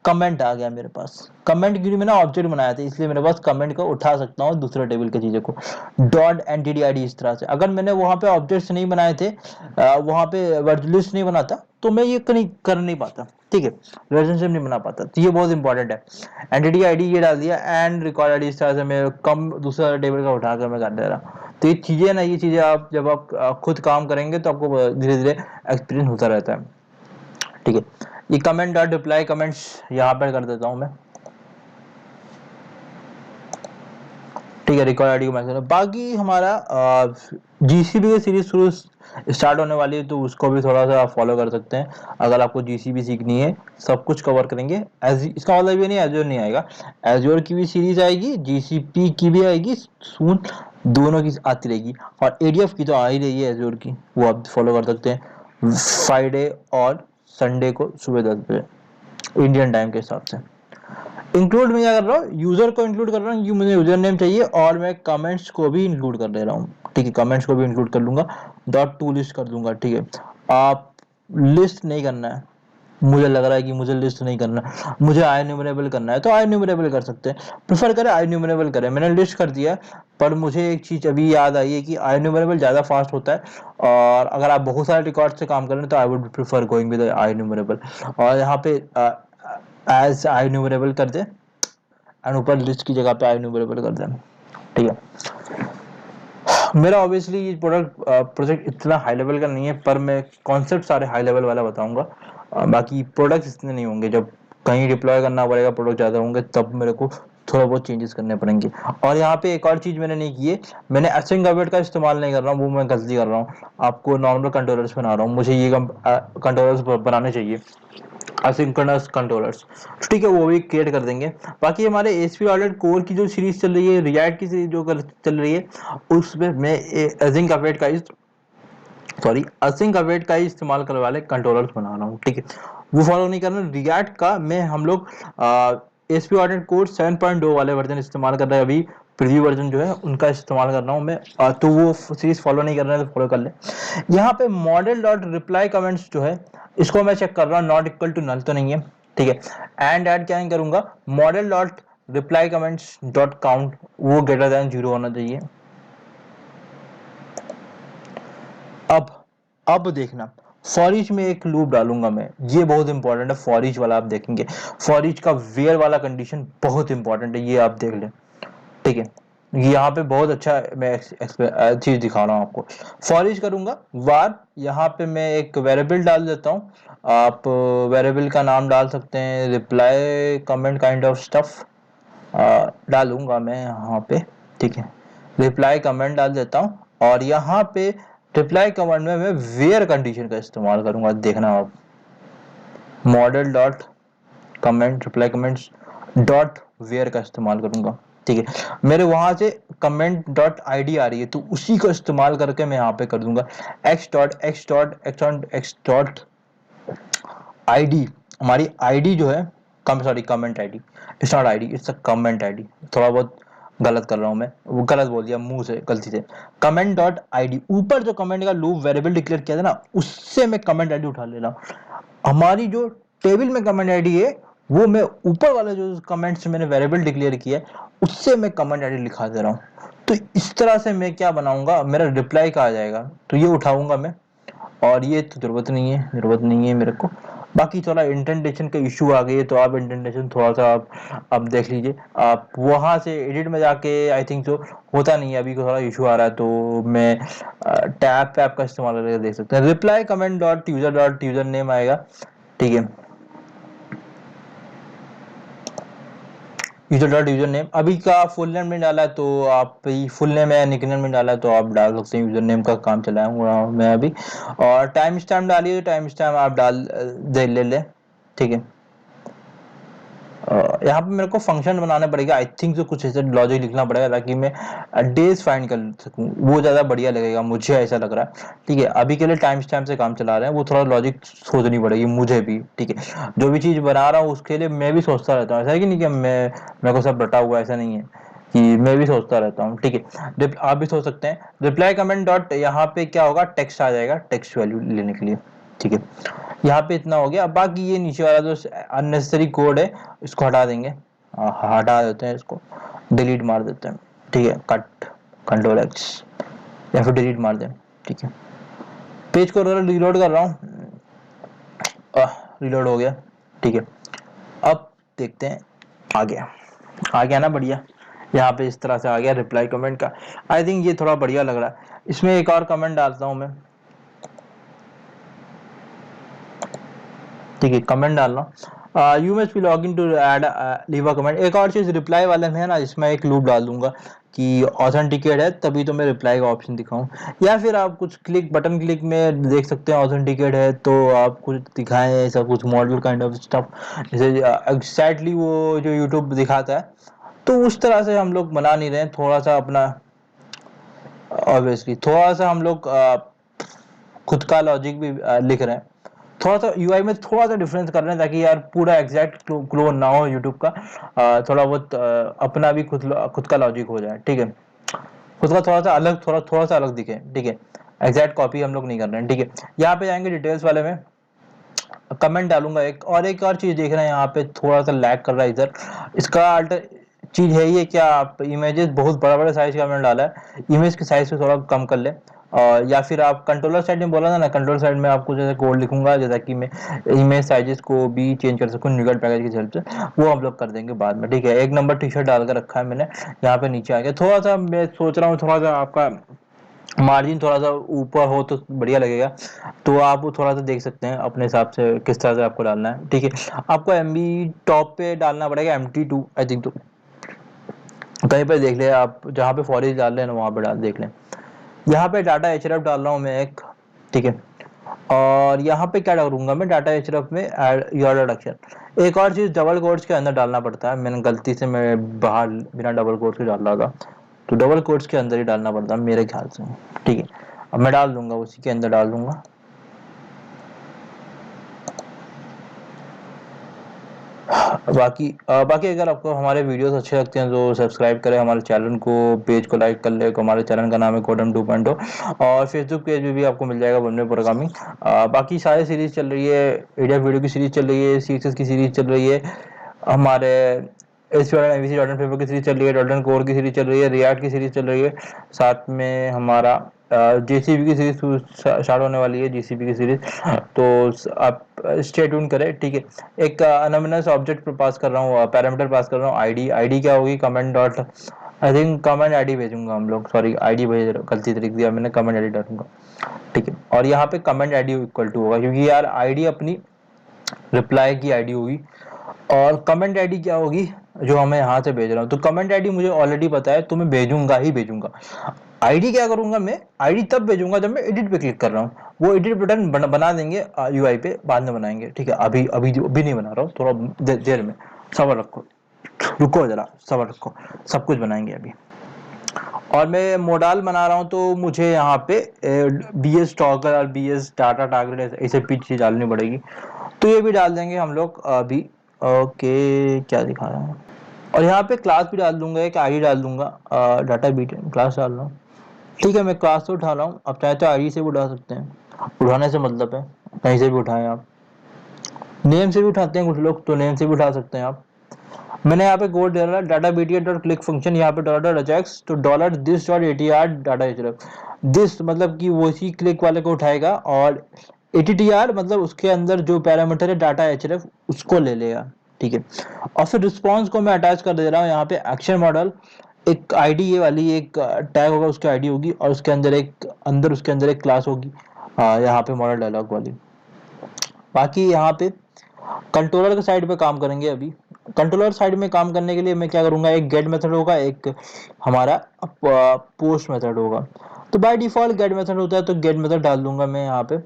कमेंट आ गया मेरे पास। कमेंट क्योंकि मैंने ऑब्जेक्ट बनाया था इसलिए मेरे पास कमेंट को उठा सकता हूँ दूसरे टेबल की चीज़ों को, डॉट एंटिटी आईडी इस तरह से। अगर मैंने वहाँ पे ऑब्जेक्ट्स नहीं बनाए थे, वहाँ पे वर्ड लिस्ट नहीं बनाता तो मैं ये कर नहीं पाता, ठीक है, रिलेशनशिप नहीं बना पाता। तो ये बहुत इंपॉर्टेंट है। एंटिटी आईडी ये डाल दिया एंड रिकॉर्ड आईडी इस तरह से मैं कम दूसरा टेबल का उठाकर मैं कर दे रहा। तो ये चीज़ें ना, ये चीज़ें आप जब आप खुद काम करेंगे तो आपको धीरे धीरे एक्सपीरियंस होता रहता है, ठीक है। ये कमेंट डॉट रिप्लाई कमेंट्स यहाँ पर कर देता हूँ मैं, ठीक है। रिकॉर्ड आईडी को मैसेज, बाकी हमारा जीसीबी की सीरीज शुरू स्टार्ट होने वाली है तो उसको भी थोड़ा सा फॉलो कर सकते हैं। अगर आपको जीसीबी सीखनी है सब कुछ कवर करेंगे। इसका मतलब ये नहीं एज्योर नहीं आएगा, एज्योर की भी सीरीज आएगी, जीसीपी की भी आएगी सून, दोनों की आती रहेगी। और एडीएफ की तो आ ही रही है एज्योर की, वो आप फॉलो कर सकते हैं फ्राइडे और संडे को सुबह 10 बजे इंडियन टाइम के हिसाब से। इंक्लूड मैं क्या कर रहा हूँ, यूजर को इंक्लूड कर रहा हूँ, मुझे यूजर नेम चाहिए और मैं कमेंट्स को भी इंक्लूड कर दे रहा हूँ, ठीक है। कमेंट्स को भी इंक्लूड कर लूंगा, डॉट टू लिस्ट कर दूंगा, ठीक है। आप लिस्ट नहीं करना है, मुझे लग रहा है कि मुझे लिस्ट नहीं करना, मुझे आई न्यूमरेबल करना है तो आई न्यूमरेबल कर सकते हैं, प्रेफर करें आई न्यूमरेबल करें। मैंने लिस्ट कर दिया, पर मुझे एक चीज अभी याद आई है कि आई न्यूमरेबल ज्यादा फास्ट होता है, और अगर आप बहुत सारे रिकॉर्ड से काम करें तो I would prefer going with I numerable. और यहाँ पे एज आई न्यूमरेबल कर दे एंड ऊपर लिस्ट की जगह पे आई न्यूमरेबल कर दें, ठीक है। मेरा ऑब्वियसली ये प्रोजेक्ट इतना हाई लेवल का नहीं है, पर मैं कॉन्सेप्ट सारे हाई लेवल वाला बताऊंगा। बाकी प्रोडक्ट्स इतने नहीं होंगे, जब कहीं डिप्लॉय करना पड़ेगा प्रोडक्ट ज़्यादा होंगे तब मेरे को थोड़ा बहुत चेंजेस करने पड़ेंगे। और यहाँ पे एक और चीज़ मैंने नहीं की है, मैंने एसिंक अवेट का इस्तेमाल नहीं कर रहा हूँ, वो मैं गलती कर रहा हूँ। आपको नॉर्मल कंट्रोलर्स बना रहा हूँ, मुझे ये कंट्रोलर्स बनाने चाहिए, असिंक्रोनस कंट्रोलर्स, ठीक है, वो भी क्रिएट कर देंगे। बाकी हमारे ASP.NET कोर की जो सीरीज चल रही है, रिएक्ट की सीरीज जो चल रही है, उसमें मैं असिंक अवेट का ही इस्तेमाल करने वाले कंट्रोलर्स बना रहा हूँ, ठीक है। वो फॉलो नहीं करना रिएक्ट का, मैं हम लोग ASP.NET कोर 7.2 वाले वर्जन इस्तेमाल कर रहे हैं अभी, प्रीव्यू वर्जन जो है उनका इस्तेमाल कर रहा हूँ मैं। तो वो सीरीज फॉलो नहीं कर रहे हैं तो फॉलो कर ले। यहाँ पे मॉडल डॉट रिप्लाई कमेंट्स जो है इसको मैं चेक कर रहा हूँ, नॉट इक्वल टू नल तो नहीं है, ठीक है। एंड ऐड क्या करूंगा, model dot reply comments dot count, वो ग्रेटर देन 0 होना चाहिए। अब देखना, फॉर ईच में एक लूप डालूंगा मैं, ये बहुत इंपॉर्टेंट है फॉर ईच वाला। आप देखेंगे फॉर ईच का वेयर वाला कंडीशन बहुत इंपॉर्टेंट है, ये आप देख लें, ठीक है। यहाँ पे बहुत अच्छा मैं चीज दिखा रहा हूँ आपको। फॉर ईच करूंगा वार, यहाँ पे मैं एक वेरिएबल डाल देता हूँ, आप वेरिएबल का नाम डाल सकते हैं reply comment kind of stuff डालूंगा मैं यहाँ पे, ठीक है। रिप्लाई कमेंट डाल देता हूँ और यहाँ पे रिप्लाई कमेंट में मैं वेयर कंडीशन का इस्तेमाल करूंगा, देखना आप, model dot comment reply comments dot where का इस्तेमाल करूंगा, ठीक है। मेरे वहां से कमेंट डॉट आईडी आ रही है तो उसी को इस्तेमाल करके मैं यहाँ पे कर दूंगा x डॉट आईडी। हमारी आईडी जो है comment ID, it's not ID, it's a comment ID. थोड़ा बहुत गलत कर रहा हूँ मैं, वो गलत बोल दिया मुंह से गलती से। कमेंट डॉट आईडी, ऊपर जो कमेंट का लूप वेरिएबल डिक्लेयर किया था ना, उससे मैं कमेंट आईडी उठा ले रहा हूँ। हमारी जो टेबल में कमेंट आईडी है वो मैं ऊपर वाले जो कमेंट्स मैंने वेरिएबल डिक्लेयर किया है उससे मैं कमेंट आईडी लिखा दे रहा हूँ। तो इस तरह से मैं क्या बनाऊंगा, मेरा रिप्लाई का आ जाएगा तो ये उठाऊंगा मैं, और ये तो जरूरत नहीं है मेरे को। बाकी थोड़ा इंटेंटेशन का इशू आ गई है तो आप इंटेंटेशन थोड़ा सा आप अब देख लीजिए, आप वहां से एडिट में जाके, आई थिंक जो होता नहीं है अभी को थोड़ा इशू आ रहा है, तो मैं टैब पे आपका इस्तेमाल करके देख सकते हैं। Reply comment dot user name आएगा, ठीक है। यूजर नेम अभी का फुल नेम नहीं डाला है तो आप फुल नेम है निकनेम में डाला है तो आप डाल सकते हैं, यूजर नेम का काम चलाऊंगा मैं अभी। और टाइम स्टैम्प डालिए तो टाइम स्टैम्प आप डाल दे ले, ठीक है। यहाँ पे मेरे को फंक्शन बनाना पड़ेगा, आई थिंक जो कुछ ऐसे लॉजिक लिखना पड़ेगा ताकि मैं डेज फाइंड कर सकूं, वो ज़्यादा बढ़िया लगेगा, मुझे ऐसा लग रहा है, ठीक है। अभी के लिए टाइम स्टैम्प से काम चला रहे हैं, वो थोड़ा लॉजिक सोचनी पड़ेगी मुझे भी, ठीक है। जो भी चीज़ बना रहा हूँ उसके लिए मैं भी सोचता रहता हूँ, ऐसा है कि नहीं कि मेरे को सब रटा हुआ, ऐसा नहीं है कि मैं भी सोचता रहता हूँ, ठीक है। आप भी सोच सकते हैं। रिप्लाई कमेंट डॉट यहाँ पे क्या होगा, टेक्स्ट आ जाएगा, टेक्स्ट वैल्यू लेने के लिए, ठीक है। यहाँ पे इतना हो गया। अब बाकी ये नीचे वाला जो अननेसेसरी कोड है इसको हटा देंगे, हटा देते हैं, इसको डिलीट मार देते हैं, ठीक है, कट कंट्रोल एक्स या फिर डिलीट मार दें, ठीक है। पेज को रिलोड कर रहा हूँ, रिलोड हो गया, ठीक है। अब देखते हैं, आ गया ना, बढ़िया। यहाँ पे इस तरह से आ गया रिप्लाई कमेंट का। आई थिंक ये थोड़ा बढ़िया लग रहा है। इसमें एक और कमेंट डालता हूँ मैं, ठीक है, कमेंट डालना, you must be log in to add leave a comment. एक और चीज रिप्लाई वाले में है ना, इसमें एक लूप डाल दूंगा कि ऑथेंटिकेट है तभी तो मैं रिप्लाई का ऑप्शन दिखाऊं, या फिर आप कुछ बटन क्लिक में देख सकते हैं ऑथेंटिकेट है तो आप कुछ दिखाएं ऐसा कुछ मॉडल काइंड ऑफ स्टफ, जैसे एग्जैक्टली वो जो यूट्यूब दिखाता है, तो उस तरह से हम लोग बना नहीं रहे हैं। थोड़ा सा अपना ऑब्वियसली थोड़ा सा हम लोग खुद का लॉजिक भी लिख रहे हैं, थोड़ा सा यूआई में थोड़ा सा डिफरेंस कर रहे हैं ताकि यार पूरा एग्जैक्ट क्लोन ना हो यूट्यूब का, थोड़ा बहुत अपना भी खुद का लॉजिक हो जाए, ठीक है, खुद का थोड़ा सा अलग, थोड़ा सा अलग दिखे, ठीक है, एग्जैक्ट कॉपी हम लोग नहीं कर रहे हैं, ठीक है। यहाँ पे जाएंगे डिटेल्स वाले में, कमेंट डालूंगा एक और चीज देख रहे हैं यहाँ पे थोड़ा सा लैग कर रहा है इधर, इसका अल्टर चीज है ये, क्या आप इमेजेस बहुत बड़ा बड़ा साइज का मैंने डाला है, इमेज के साइज को थोड़ा कम कर ले, और या फिर आप कंट्रोलर साइड में बोला था ना, कंट्रोल साइड में आपको जैसे कोड लिखूंगा जैसा कि मैं इमेज साइजेस को भी चेंज कर सकूँ न्यूगेट पैकेज की हेल्प से, वो हम लोग कर देंगे बाद में, ठीक है। एक नंबर टी शर्ट डालकर रखा है मैंने, यहाँ पे नीचे आ गया, थोड़ा सा मैं सोच रहा हूँ थोड़ा सा आपका मार्जिन थोड़ा सा ऊपर हो तो बढ़िया लगेगा, तो आप वो थोड़ा सा देख सकते हैं अपने हिसाब से किस तरह से आपको डालना है, ठीक है। आपको एमबी टॉप पे डालना पड़ेगा, MT2 आई थिंक, तो कहीं पे देख ले आप, जहाँ पे फॉरेस्ट डाल रहे हैं वहाँ पे देख लें। यहाँ पे डाटा एचरफ डाल रहा हूँ मैं एक, ठीक है, और यहाँ पे क्या डालूंगा मैं डाटा एचरफ में योर रिडक्शन। एक और चीज डबल कोट्स के अंदर डालना पड़ता है, मैंने गलती से मैं बाहर बिना डबल कोट्स के डाल रहा था, तो डबल कोट्स के अंदर ही डालना पड़ता है मेरे ख्याल से, ठीक है। अब मैं डाल दूंगा, उसी के अंदर डाल दूंगा, बाकी अगर आपको हमारे वीडियोस अच्छे लगते हैं तो सब्सक्राइब करें हमारे चैनल को, पेज को लाइक कर ले, हमारे चैनल का नाम है कोडम 2.0, और फेसबुक पेज पे भी आपको मिल जाएगा वन में प्रोग्रामिंग। बाकी सारी सीरीज चल रही है, एडीएफ वीडियो की सीरीज चल रही है, सीएसएस की सीरीज चल रही है, हमारे एसपीआरएन डॉट फ्रेमवर्क की सीरीज चल रही है, डॉट कोर की सीरीज चल रही है, रिएक्ट की सीरीज चल रही है, साथ में हमारा जेसीबी की सीरीज स्टार्ट होने वाली है, जीसीबी की सीरीज, तो आप स्टे ट्यून करें, ठीक है। एक अनोनिमस ऑब्जेक्ट पास कर रहा हूँ, पैरामीटर पास कर रहा हूँ, आईडी क्या होगी, comment dot, I think comment ID भेजूंगा हम लोग, सॉरी आईडी भेज, गलती तरीक दिया मैंने, कमेंट आईडी डालूंगा, ठीक है। और यहाँ पे कमेंट आईडी इक्वल टू होगा, क्योंकि यार आईडी अपनी रिप्लाई की आईडी होगी, और कमेंट आईडी क्या होगी जो हमें यहाँ से भेज रहा हूँ, तो कमेंट आईडी मुझे ऑलरेडी पता है तो मैं भेजूंगा ही भेजूंगा। आईडी क्या करूंगा मैं, आईडी तब भेजूंगा जब मैं एडिट पे क्लिक कर रहा हूँ, वो एडिट बटन बना देंगे यूआई पे, बाद में बनाएंगे, ठीक है। अभी अभी अभी नहीं बना रहा हूँ, थोड़ा देर में, सब्र रखो, रुको जरा, सब्र रखो, सब कुछ बनाएंगे अभी। और मैं मॉडल बना रहा हूँ तो मुझे यहाँ पे BS टॉगल और BS डाटा टारगेट ऐसे पीछे डालनी पड़ेगी, तो ये भी डाल देंगे हम लोग अभी। ओके, क्या दिखा रहा है, और यहाँ पे क्लास भी डाल दूंगा, एक आईडी डाल दूंगा, डाटा बीट क्लास डाल रहा हूँ, ठीक है। मैं क्लास से उठा रहा हूँ, आप चाहे तो आईडी से भी उठा सकते हैं, उठाने से मतलब है कहीं से भी उठाएं आप, नेम से भी उठाते हैं कुछ लोग, तो नेम से भी उठा सकते हैं आप। मैंने यहाँ पे कोड दे रहा है data BTR dot click function, यहाँ पे डॉलर अजैक्स तो dollar this dot ATR data href, this मतलब कि वो इसी क्लिक वाले को उठाएगा, और एटीटीआर मतलब उसके अंदर जो पैरामीटर है डाटा एचरफ उसको ले लेगा, ठीक है। और फिर रिस्पॉन्स को मैं अटैच कर दे रहा हूँ यहाँ पे एक्शन मॉडल, एक आईडी ये वाली एक टैग होगा, उसकी आईडी होगी, और उसके अंदर एक क्लास होगी, यहाँ पे मॉडल डायलॉग वाली। बाकी यहाँ पे कंट्रोलर के साइड पे काम करेंगे अभी। कंट्रोलर साइड में काम करने के लिए मैं क्या करूंगा, एक गेट मेथड होगा, एक हमारा पोस्ट मेथड होगा, तो बाय डिफॉल्ट गेट मेथड होता है तो गेट मेथड डाल दूंगा मैं यहाँ पे,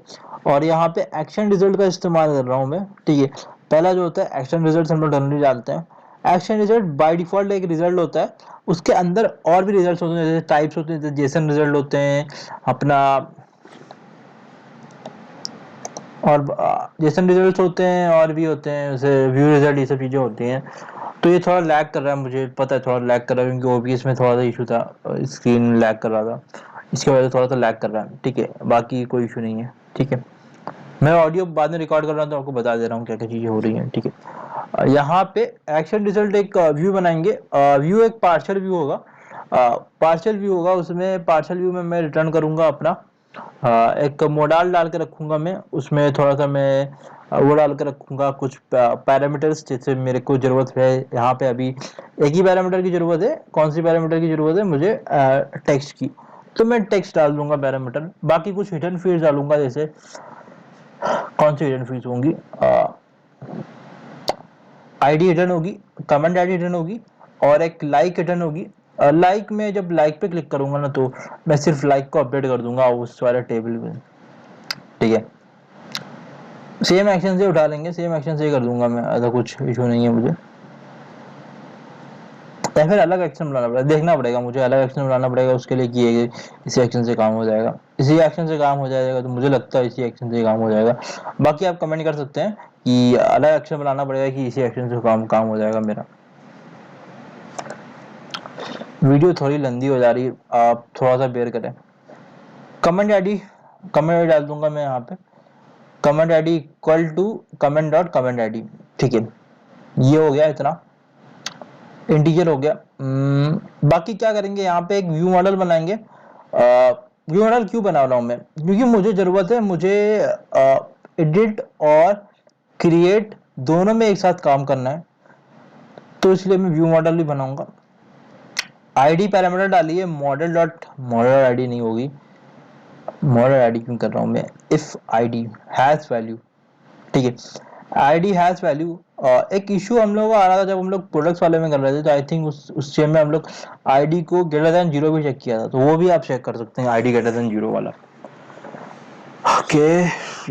और यहाँ पे एक्शन रिजल्ट का इस्तेमाल कर रहा हूँ मैं, ठीक है। पहला जो होता है एक्शन रिजल्ट हम लोग जनरली डालते हैं, एक्शन रिजल्ट बाय डिफॉल्ट एक रिजल्ट होता है, उसके अंदर और भी रिजल्ट होते हैं, जैसे टाइप्स होते हैं, जैसे जेसन रिजल्ट होते हैं अपना, और जेसन रिजल्ट होते हैं, और भी होते हैं जैसे व्यू रिजल्ट, ये सब चीज़ें होती हैं। तो ये थोड़ा लैग कर रहा है, मुझे पता है थोड़ा लैग कर रहा है, क्योंकि ओबीएस में थोड़ा सा इशू था, स्क्रीन लैग कर रहा था, इसकी वजह से थोड़ा सा लैग कर रहा है, ठीक है। बाकी कोई इशू नहीं है, ठीक है। मैं ऑडियो बाद में रिकॉर्ड कर रहा हूँ तो आपको बता दे रहा हूँ क्या क्या चीज़ें हो रही हैं, ठीक है। यहाँ पे एक्शन रिजल्ट एक व्यू बनाएंगे। व्यू एक पार्शियल व्यू होगा। पार्शियल व्यू होगा, उसमें पार्शियल व्यू में मैं रिटर्न करूँगा अपना एक मॉडल डाल के रखूँगा मैं, उसमें थोड़ा सा मैं वो डाल के रखूँगा कुछ पैरामीटर्स जैसे मेरे को ज़रूरत है। यहाँ पे अभी एक ही पैरामीटर की ज़रूरत है। कौन सी पैरामीटर की ज़रूरत है मुझे? टेक्स्ट की। तो मैं टेक्स्ट डाल दूंगा पैरामीटर। बाकी कुछ हिडन फील्ड डालूंगा, जैसे कौन सी हिडन फील्ड होंगी? आईडी हिडन होगी, कमेंट आईडी हिडन होगी, और एक लाइक हिडन होगी। लाइक में जब लाइक पे क्लिक करूंगा ना तो मैं सिर्फ लाइक को अपडेट कर दूंगा उस वाले टेबल में, ठीक है। सेम एक्शन से उठा लेंगे, सेम एक्शन से ही कर दूंगा मैं, ऐसा कुछ इशू नहीं है मुझे। या फिर अलग एक्शन बनाना पड़ेगा, देखना पड़ेगा मुझे, अलग एक्शन बनाना पड़ेगा उसके लिए कि इसी एक्शन से काम हो जाएगा, इसी एक्शन से काम हो जाएगा। तो मुझे लगता है इसी एक्शन से काम हो जाएगा। बाकी आप कमेंट कर सकते हैं कि अलग एक्शन बनाना पड़ेगा कि इसी एक्शन से काम हो जाएगा मेरा। वीडियो थोड़ी लंबी हो जा रही है, आप थोड़ा सा बेयर करें। कमेंट आईडी डाल दूंगा मैं यहाँ पे, comment ID equal to comment dot comment ID, ठीक है। ये हो गया, इतना इंटीजर हो गया। बाकी क्या करेंगे, यहाँ पे एक व्यू मॉडल बनाएंगे। व्यू मॉडल क्यों बना रहा हूँ मैं? क्योंकि मुझे जरूरत है, मुझे एडिट और क्रिएट दोनों में एक साथ काम करना है, तो इसलिए मैं व्यू मॉडल भी बनाऊंगा। आईडी पैरामीटर डालिए, मॉडल आईडी नहीं होगी, मॉडल आईडी क्यों कर रहा हूँ मैं? इफ आईडी हैज वैल्यू, ठीक है। ID has value. एक इशू हम लोगों को आ रहा था जब हम लोग प्रोडक्ट्स वाले में कर रहे थे, तो आई थिंक उस चेन में हम लोग आईडी को ग्रेटर देन 0 भी चेक किया था, तो वो भी आप चेक कर सकते हैं, आईडी ग्रेटर देन 0 वाला। ओके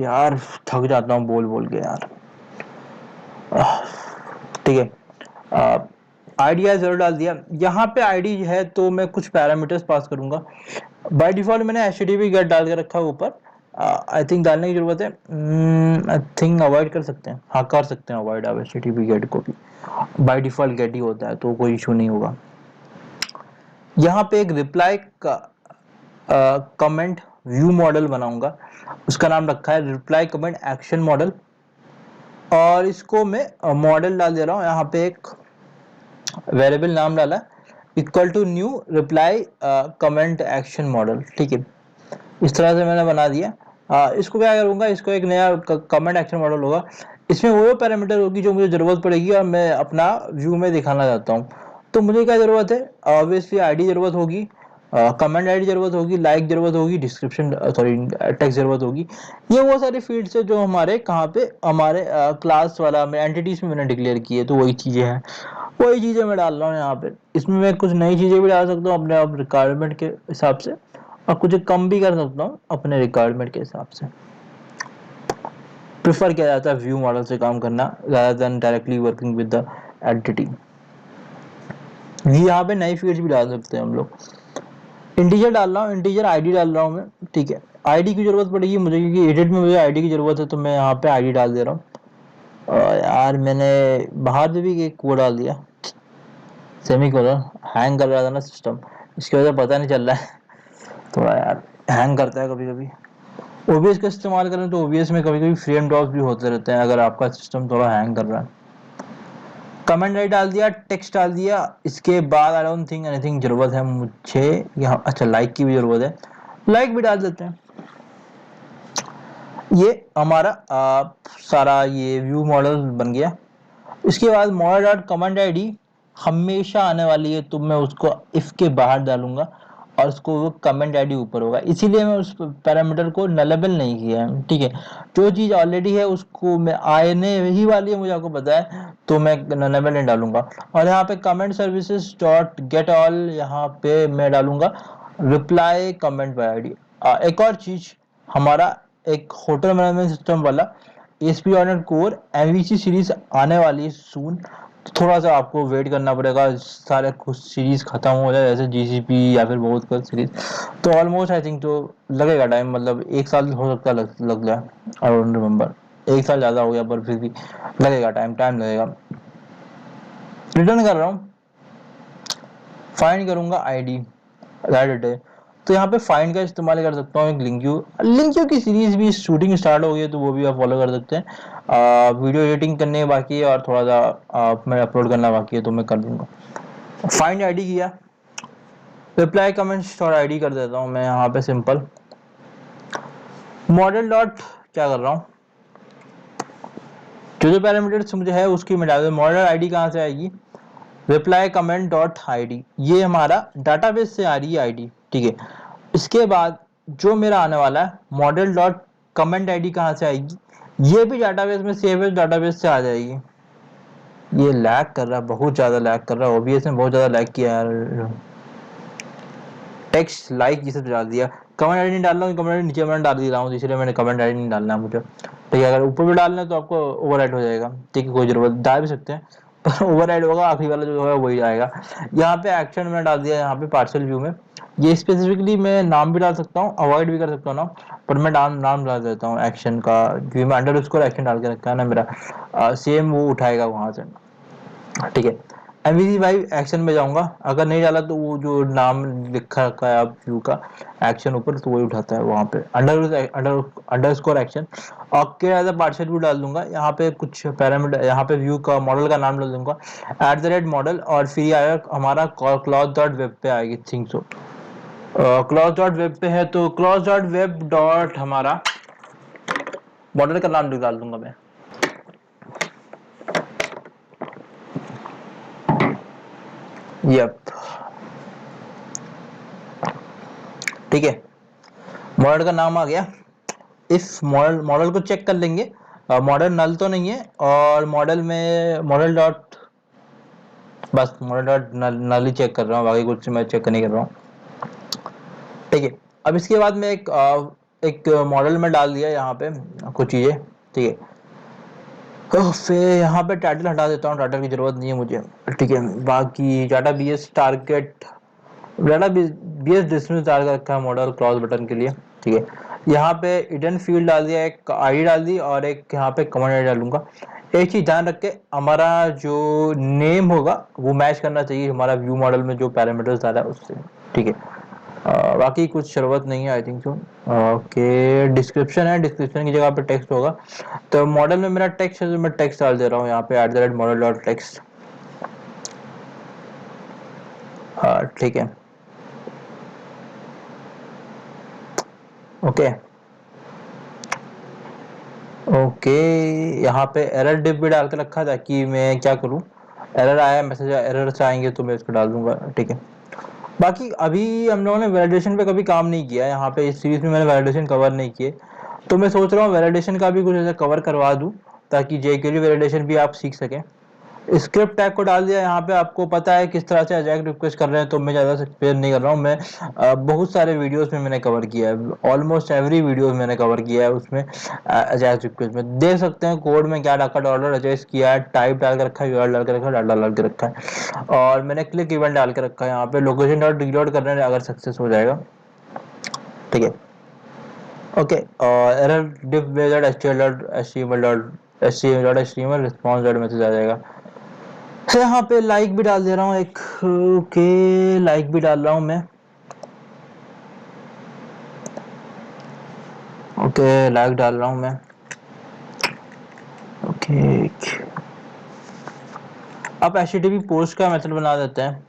यार, थक जाता हूँ बोल बोल के यार, ठीक है। आईडी है 0 डाल दिया। यहाँ पे आईडी है तो मैं कुछ पैरामीटर्स पास करूंगा। बाय डिफॉल्ट मैंने HTTP गेट डाल के रखा है ऊपर, आई थिंक डालने की जरूरत है। आई थिंक अवॉइड कर सकते हैं, हाँ कर सकते हैं अवॉइड आप HTTP गेट को भी, बाय डिफॉल्ट गेट ही होता है तो कोई इशू नहीं होगा। यहाँ पे एक रिप्लाई कमेंट व्यू मॉडल बनाऊंगा, उसका नाम रखा है रिप्लाई कमेंट एक्शन मॉडल, और इसको मैं मॉडल डाल दे रहा हूँ। यहाँ पे एक वेरिएबल नाम डाला equal to new reply comment action model, ठीक है। इस तरह से मैंने बना दिया। इसको क्या करूंगा, इसको एक नया कमेंट एक्शन मॉडल होगा, इसमें वो पैरामीटर होगी जो मुझे जरूरत पड़ेगी और मैं अपना व्यू में दिखाना चाहता हूँ। तो मुझे क्या जरूरत है? ऑब्वियसली आईडी जरूरत होगी, कमेंट आईडी जरूरत होगी, लाइक जरूरत होगी, डिस्क्रिप्शन सॉरी टेक्स्ट जरूरत होगी। ये वो सारी फील्ड्स है जो हमारे कहाँ पे हमारे क्लास वाला में एंटिटीज में मैंने डिक्लेयर की है, तो वही चीजें हैं, वही चीजें मैं डाल रहा हूँ यहाँ पे। इसमें मैं कुछ नई चीजें भी डाल सकता हूँ अपने आप रिक्वायरमेंट के हिसाब से, और कुछ कम भी कर सकता हूँ अपने रिक्वायरमेंट के हिसाब से। प्रेफर किया जाता है व्यू मॉडल से काम करना rather than directly working with the entity. यहाँ पे नई फील्ड्स भी डाल सकते हैं हम लोग। इंटीजर डाल रहा हूँ, इंटीजर आईडी डाल रहा हूँ मैं, ठीक है। आईडी की जरूरत पड़ेगी मुझे क्योंकि एडिट में मुझे आईडी की जरूरत है, तो मैं यहाँ पे आईडी डाल दे रहा हूँ। यार मैंने बाहर से भी एक वो डाल दिया, सेमीकोलन। हैंग कर रहा था ना सिस्टम, इसकी वजह से पता नहीं चल रहा है, थोड़ा यार हैंग करता है कभी कभी। ओबीएस का इस्तेमाल करें तो ओबीएस में कभी कभी फ्रेम ड्रॉप भी होते रहते हैं अगर आपका सिस्टम थोड़ा हैंग कर रहा है। कमेंट राइट डाल दिया, टेक्स्ट डाल दिया। इसके बाद आई डोंट थिंक एनीथिंग जरूरत है मुझे यहाँ। अच्छा लाइक की भी जरूरत है, लाइक भी डाल देते हैं। ये हमारा सारा ये व्यू मॉडल बन गया। इसके बाद मॉडल डॉट कमेंट आईडी हमेशा आने वाली है, तो मैं उसको इफ के बाहर डालूंगा और उसको वो कमेंट आईडी ऊपर होगा, इसीलिए मैं उस पैरामीटर को नलेबल नहीं किया है, ठीक है। जो चीज ऑलरेडी है उसको मैं आने ही वाली है मुझे आपको पता है, तो मैं नलेबल नहीं डालूंगा। और यहाँ पे comment services dot get all, यहाँ पे मैं डालूंगा रिप्लाई कमेंट बाय आईडी। एक और चीज, हमारा एक होटल मैनेजमेंट सिस्टम वाला ASP.NET Core MVC सीरीज आने वाली है सून, तो थोड़ा सा आपको वेट करना पड़ेगा, सारे कुछ सीरीज खत्म हो जाए जैसे GCP या फिर बहुत कुछ सीरीज, तो ऑलमोस्ट आई थिंक तो लगेगा टाइम, मतलब 1 साल हो सकता है लग जाए, आई डोंट रिमेम्बर, 1 साल ज्यादा हो गया पर फिर भी लगेगा टाइम लगेगा। रिटर्न कर रहा हूँ, फाइंड करूंगा आईडी, दैट इट है। तो यहाँ पे फाइंड का इस्तेमाल कर सकता हूँ, एक लिंक्यू की सीरीज भी शूटिंग स्टार्ट हो गई है, तो वो भी आप फॉलो कर सकते हैं। वीडियो एडिटिंग करने बाकी है और थोड़ा सा मैं अपलोड करना बाकी है, तो मैं कर दूंगा। फाइंड आईडी किया, रिप्लाई कमेंट्स और आईडी कर देता हूँ मैं यहाँ पे सिंपल। मॉडल डॉट क्या कर रहा हूँ, जो पैरामीटर्स मुझे है उसकी मैं डाल दूँ। मॉडल आईडी कहाँ से आएगी, रिप्लाई कमेंट डॉट आईडी, ये हमारा डाटाबेस से आ रही है आईडी, ठीक है। इसके बाद जो मेरा आने वाला है मॉडल डॉट कमेंट आईडी कहाँ से आएगी, ये भी डाटाबेस में सेव है, डाटाबेस से आ जाएगी। ये लैग कर रहा है, बहुत ज्यादा लैग कर रहा है, ओबीएस ने बहुत ज्यादा लैग किया यार। टेक्स्ट लाइक ये सब डाल दिया, कमेंट आईडी नहीं डाल रहा हूँ, कमेंट आईडी नीचे मैंने डाल दे रहा हूँ, इसलिए मैंने कमेंट आईडी नहीं डालना है मुझे, ठीक है। अगर ऊपर भी डालना है तो आपको ओवरराइट हो जाएगा, ठीक है, कोई जरूरत डाल भी सकते हैं पर ओवरराइट होगा, आखिरी वाला जो है वही आएगा। यहाँ पे एक्शन मैंने डाल दिया, यहाँ पे पार्सल व्यू में। ये स्पेसिफिकली मैं नाम भी डाल सकता हूँ, अवॉइड भी कर सकता हूँ ना, पर मैं नाम डाल देता हूँ एक्शन का, क्योंकि मैं अंडरस्कोर एक्शन डाल के रखा है ना मेरा, सेम वो उठाएगा वहां से, ठीक है। एमवीसी भाई एक्शन में जाऊंगा, अगर नहीं डाला तो वो जो नाम लिखा रखा है आप व्यू का एक्शन ऊपर, तो वही उठाता है वहां पे, underscore action. Okay as a partial view डाल दूंगा, यहाँ पे कुछ पैरामीटर, यहाँ पे व्यू का मॉडल का नाम डाल दूंगा @model, और फिर आया हमारा क्लॉथ डॉट वेब पे आएगी, think so cloth dot web पे है, तो क्लॉथ डॉट वेब डॉट हमारा मॉडल का नाम डाल दूंगा मैं। यप, ठीक है, मॉडल का नाम आ गया। इस मॉडल को चेक कर लेंगे, मॉडल नल तो नहीं है, और मॉडल में मॉडल डॉट, बस मॉडल डॉट नल ही चेक कर रहा हूँ, बाकी कुछ मैं चेक नहीं कर रहा हूँ, ठीक है। अब इसके बाद में एक मॉडल में डाल दिया यहाँ पे कुछ चीजें, ठीक है। तो फिर यहाँ पे टाइटल हटा देता हूँ, टाइटल की जरूरत नहीं है मुझे, ठीक है। बाकी data BS target, data BS distance डाल कर रखा है मॉडल क्रॉस बटन के लिए, ठीक है। यहाँ पे इडन फील्ड डाल दिया, एक आईडी डाल दी, और एक यहाँ पे कमेंट आईडी डालूंगा। एक चीज ध्यान रख के, हमारा जो नेम होगा वो मैच करना चाहिए हमारा व्यू मॉडल में जो पैरामीटर्स डाला है उससे, ठीक है। बाकी कुछ जरूरत नहीं है I think so. Okay, description है, डिस्क्रिप्शन की जगह पे टेक्स्ट होगा, तो मॉडल में मेरा टेक्स्ट है, तो मैं टेक्स्ट डाल दे रहा हूँ यहाँ पे @model.text, ठीक है। ओके ओके, यहाँ पे एरर डिप भी डाल के रखा था कि मैं क्या करूँ, एरर आया, मैसेज एरर से आएंगे तो मैं इसको डाल दूंगा, ठीक है। बाकी अभी हम लोगों ने वैलिडेशन पे कभी काम नहीं किया, यहाँ पे इस सीरीज में मैंने वैलिडेशन कवर नहीं किए, तो मैं सोच रहा हूँ वैलिडेशन का भी कुछ ऐसा कवर करवा दूँ, ताकि जेक्यूरी वैलिडेशन भी आप सीख सकें। स्क्रिप्ट टैग को डाल दिया, यहाँ पे आपको पता है किस तरह से अजैक रिक्वेस्ट कर रहे हैं, तो मैं ज़्यादा एक्सप्लेन नहीं कर रहा हूँ। मैं बहुत सारे वीडियोस में मैंने कवर किया है, ऑलमोस्ट एवरी वीडियो मैंने कवर किया है उसमें, अजैक रिक्वेस्ट में देख सकते हैं कोड में क्या रखा, डॉलर एडजस्ट किया है, टाइप डाल के रखा है, यूआरएल डाल के रखा है, डाटा डाल के रखा है, और मैंने क्लिक इवेंट डाल के रखा है यहाँ पे, लोकेशन डॉट रीलोड करने अगर सक्सेस हो जाएगा, ठीक है। ओके, और error div dot HTML response dot message आ जाएगा। यहाँ पे लाइक भी डाल दे रहा हूँ एक, ओके लाइक भी डाल रहा हूँ मैं, ओके लाइक डाल रहा हूँ मैं, ओके। अब एचटीटीपी पोस्ट का मेथड बना देते हैं,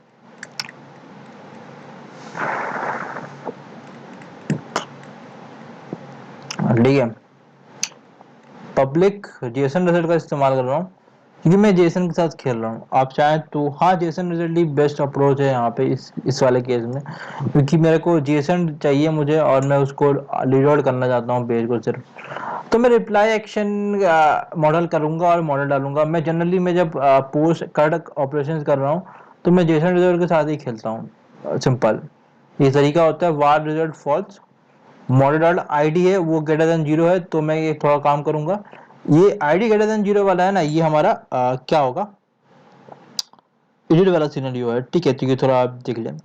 ठीक है। पब्लिक जेसन रिजल्ट का इस्तेमाल कर रहा हूँ, क्योंकि मैं जेसन के साथ खेल रहा हूँ। आप चाहें तो हाँ, जेसन रिजल्ट ही बेस्ट अप्रोच है यहाँ पे इस वाले केस में, क्योंकि मेरे को जेसन चाहिए मुझे, और मैं उसको रीलोड करना चाहता हूँ पेज को सिर्फ, तो मैं रिप्लाई एक्शन मॉडल करूंगा और मॉडल डालूंगा। मैं जनरली मैं जब पोस्ट कट ऑपरेशंस कर रहा हूँ, तो मैं जेसन रिजल्ट के साथ ही खेलता हूँ, सिंपल ये तरीका होता है। Var result false, model dot ID है वो ग्रेटर देन 0 है, तो मैं ये थोड़ा काम करूंगा, ये आईडी ग्रेटर देन 0 वाला है ना, ये हमारा क्या होगा, एडिट वाला सिनेरियो है, ठीक है। ठीक है, थोड़ा आप देख लें,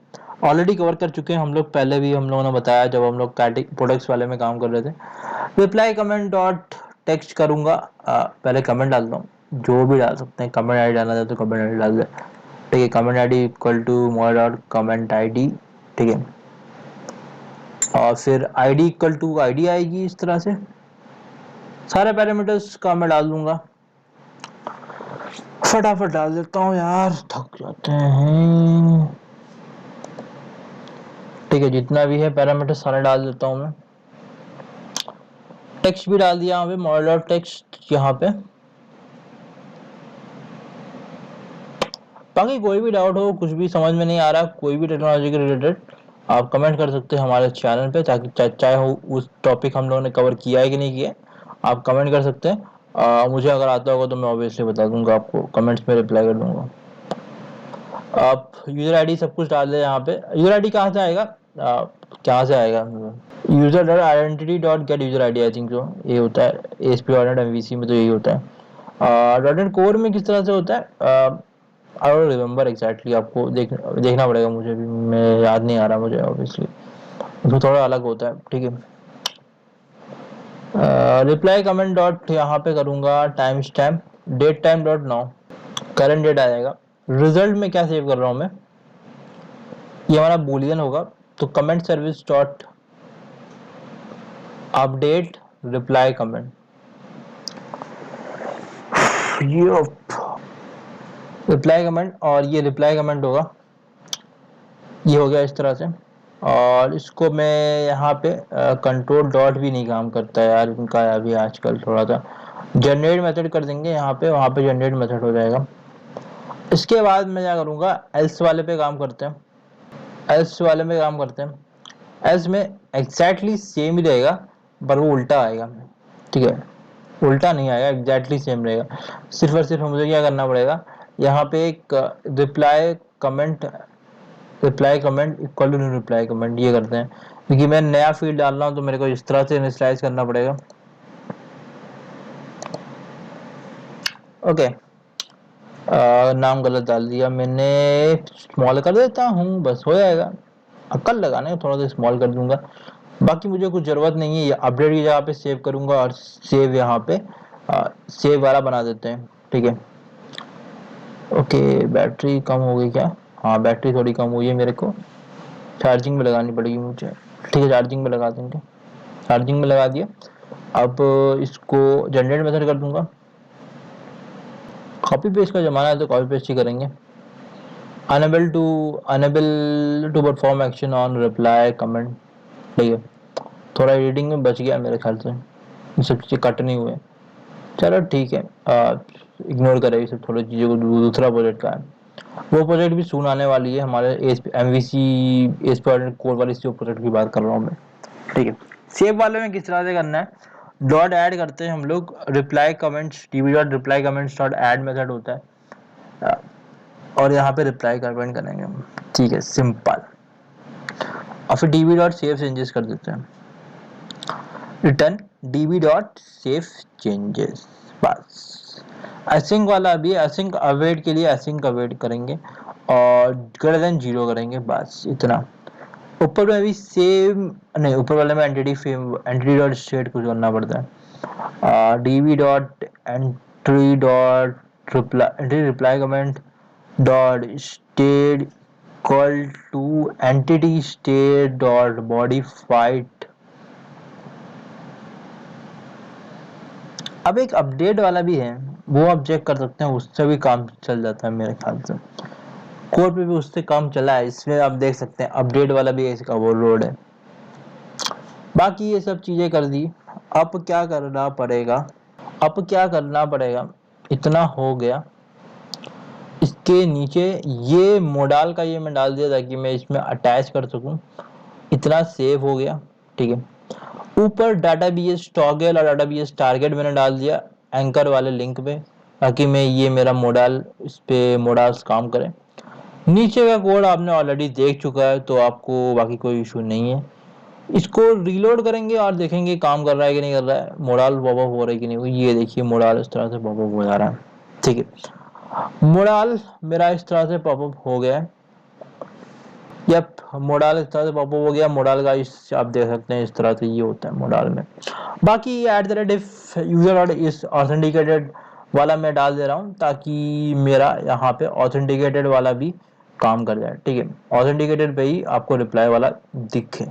ऑलरेडी कवर कर चुके हैं हम लोग, पहले भी हम लोगों ने बताया जब हम लोग प्रोडक्ट्स वाले में काम कर रहे थे। रिप्लाई कमेंट डॉट टेक्स्ट करूंगा, पहले कमेंट डाल दो, जो भी डाल सकते हैं, कमेंट आईडी डालना है तो कमेंट आईडी डाल दे, ठीक है। Comment ID equal to model dot comment ID, ठीक है। और फिर आईडी इक्वल टू आईडी आएगी। इस तरह से सारे पैरामीटर्स का मैं डाल दूंगा। फटाफट डाल देता हूँ यार, थक जाते हैं। ठीक है, जितना भी है पैरामीटर सारे डाल देता हूँ मैं। टेक्स्ट भी डाल दिया यहाँ पे, मॉडल डॉट टेक्स्ट यहाँ पे। बाकी कोई भी डाउट हो, कुछ भी समझ में नहीं आ रहा, कोई भी टेक्नोलॉजी के रिलेटेड, आप कमेंट कर सकते हैं हमारे चैनल पे, ताकि चाहे हो उस टॉपिक हम लोगों ने कवर किया है कि नहीं किया, आप कमेंट कर सकते हैं। मुझे अगर आता होगा तो मैं ऑब्वियसली बता दूंगा आपको, कमेंट्स में रिप्लाई कर दूंगा। आप यूजर आईडी सब कुछ डाल दें यहाँ पे। यूजर आईडी कहाँ से आएगा, कहाँ से आएगा, user dot identity dot gate user ID, I think जो ये होता है ASP.NET MVC में, तो यही होता है। .NET कोर में किस तरह से होता है आई डोंट रिमेम्बर एग्जैक्टली, आपको देखना पड़ेगा, मुझे भी मैं याद नहीं आ रहा मुझे ऑब्वियसली, उसमें थोड़ा अलग होता है। ठीक है, रिप्लाई कमेंट डॉट यहाँ पे करूँगा, time stamp date time dot now, current date आ जाएगा। रिजल्ट में क्या सेव कर रहा हूँ मैं, ये हमारा बूलियन होगा, तो comment service dot update reply comment, ये रिप्लाई कमेंट, और ये रिप्लाई कमेंट होगा, ये हो गया इस तरह से। और इसको मैं यहाँ पे कंट्रोल डॉट भी नहीं काम करता है यार इनका, अभी आजकल थोड़ा सा जनरेट मेथड कर देंगे यहाँ पे, वहाँ पे जनरेट मेथड हो जाएगा। इसके बाद मैं क्या करूँगा, एल्स वाले पे काम करते हैं। एल्स वाले में काम करते हैं, एल्स में एग्जैक्टली सेम ही रहेगा, पर वो उल्टा आएगा। ठीक है, उल्टा नहीं आएगा, एग्जैक्टली सेम रहेगा। सिर्फ और सिर्फ मुझे क्या करना पड़ेगा, यहाँ पे एक reply comment equal to reply comment, ये करते हैं, क्योंकि मैं नया फील्ड डाल रहा हूँ तो मेरे को इस तरह से इनिशियलाइज करना पड़ेगा। ओके, नाम गलत डाल दिया मैंने, स्मॉल कर देता हूँ, बस हो जाएगा। अक्ल लगाने थोड़ा सा स्मॉल कर दूंगा, बाकी मुझे कुछ जरूरत नहीं है। अपडेट की जगह पे सेव करूंगा, और सेव यहाँ पे सेव वाला बना देते हैं। ठीक है, ओके, बैटरी कम हो गई क्या, हाँ बैटरी थोड़ी कम हुई है, मेरे को चार्जिंग में लगानी पड़ेगी मुझे। ठीक है, चार्जिंग में लगा देंगे, चार्जिंग में लगा दिया। अब इसको जनरेट मेथड कर दूंगा, कॉपी पेस्ट का जमाना है तो कॉपी पेस्ट ही करेंगे। Unable to perform action on reply comment. ठीक है, थोड़ा एडिटिंग में बच गया मेरे ख्याल से, ये सब चीज़ें कट नहीं हुए, चलो ठीक है, इग्नोर करें ये सब थोड़ी चीज़ों को। दूसरा प्रोजेक्ट का है, वो प्रोजेक्ट भी सून आने वाली है हमारे MVC ASP.NET कोर वाली जो प्रोजेक्ट की बात कर रहा हूँ मैं। ठीक है, सेव वाले में किस तरह से करना है, डॉट ऐड करते हैं हम लोग, reply comments db dot reply comments dot add method होता है, और यहाँ पे रिप्लाई कमेंट करेंगे। ठीक है, सिंपल। और फिर db डॉट सेव चेंजेस कर देते हैं, return db dot save changes, बस। असिंक वाला भी, असिंक अवेट के लिए असिंक अवेट करेंगे, और ग्रेटर देन 0 करेंगे, बस इतना। ऊपर में भी सेम नहीं, ऊपर वाले में एंटिटी डॉट स्टेट कुछ करना पड़ता है, db dot entry dot reply comment dot state equal to entity state dot modified. अब एक अपडेट वाला भी है, वो आप चेक कर सकते हैं, उससे भी काम चल जाता है मेरे ख्याल से, कोड पे भी उससे काम चला है, इसमें आप देख सकते हैं अपडेट वाला भी इसका वो लोड है। बाकी ये सब चीजें कर दी, अब क्या करना पड़ेगा, इतना हो गया। इसके नीचे ये मोडाल का ये मैं डाल दिया ताकि मैं इसमें अटैच कर सकूं, इतना सेव हो गया। ठीक है, ऊपर डाटाबेस टॉगल और डाटाबेस टारगेट मैंने डाल दिया एंकर वाले लिंक पे, ताकि मैं ये मेरा मोडाल, इस पे मोडाल्स काम करें। नीचे का कोड आपने ऑलरेडी देख चुका है, तो आपको बाकी कोई इशू नहीं है। इसको रीलोड करेंगे और देखेंगे काम कर रहा है कि नहीं कर रहा है, मोडाल पॉपअप हो रहा है कि नहीं। ये देखिए मोडाल इस तरह से पॉपअप हो जा रहा है। ठीक है, मोडाल मेरा इस तरह से पॉपअप हो गया है। यप, मोडाल इस तरह से पॉपअप हो गया। मोडाल का इस आप देख सकते हैं, इस तरह से ये होता है मोडाल में। बाकी @ यूजर और इस ऑथेंटिकेटेड वाला मैं डाल दे रहा हूँ, ताकि मेरा यहाँ पे ऑथेंटिकेटेड वाला भी काम कर जाए। ठीक है, ऑथेंटिकेटेड पे ही आपको रिप्लाई वाला दिखे।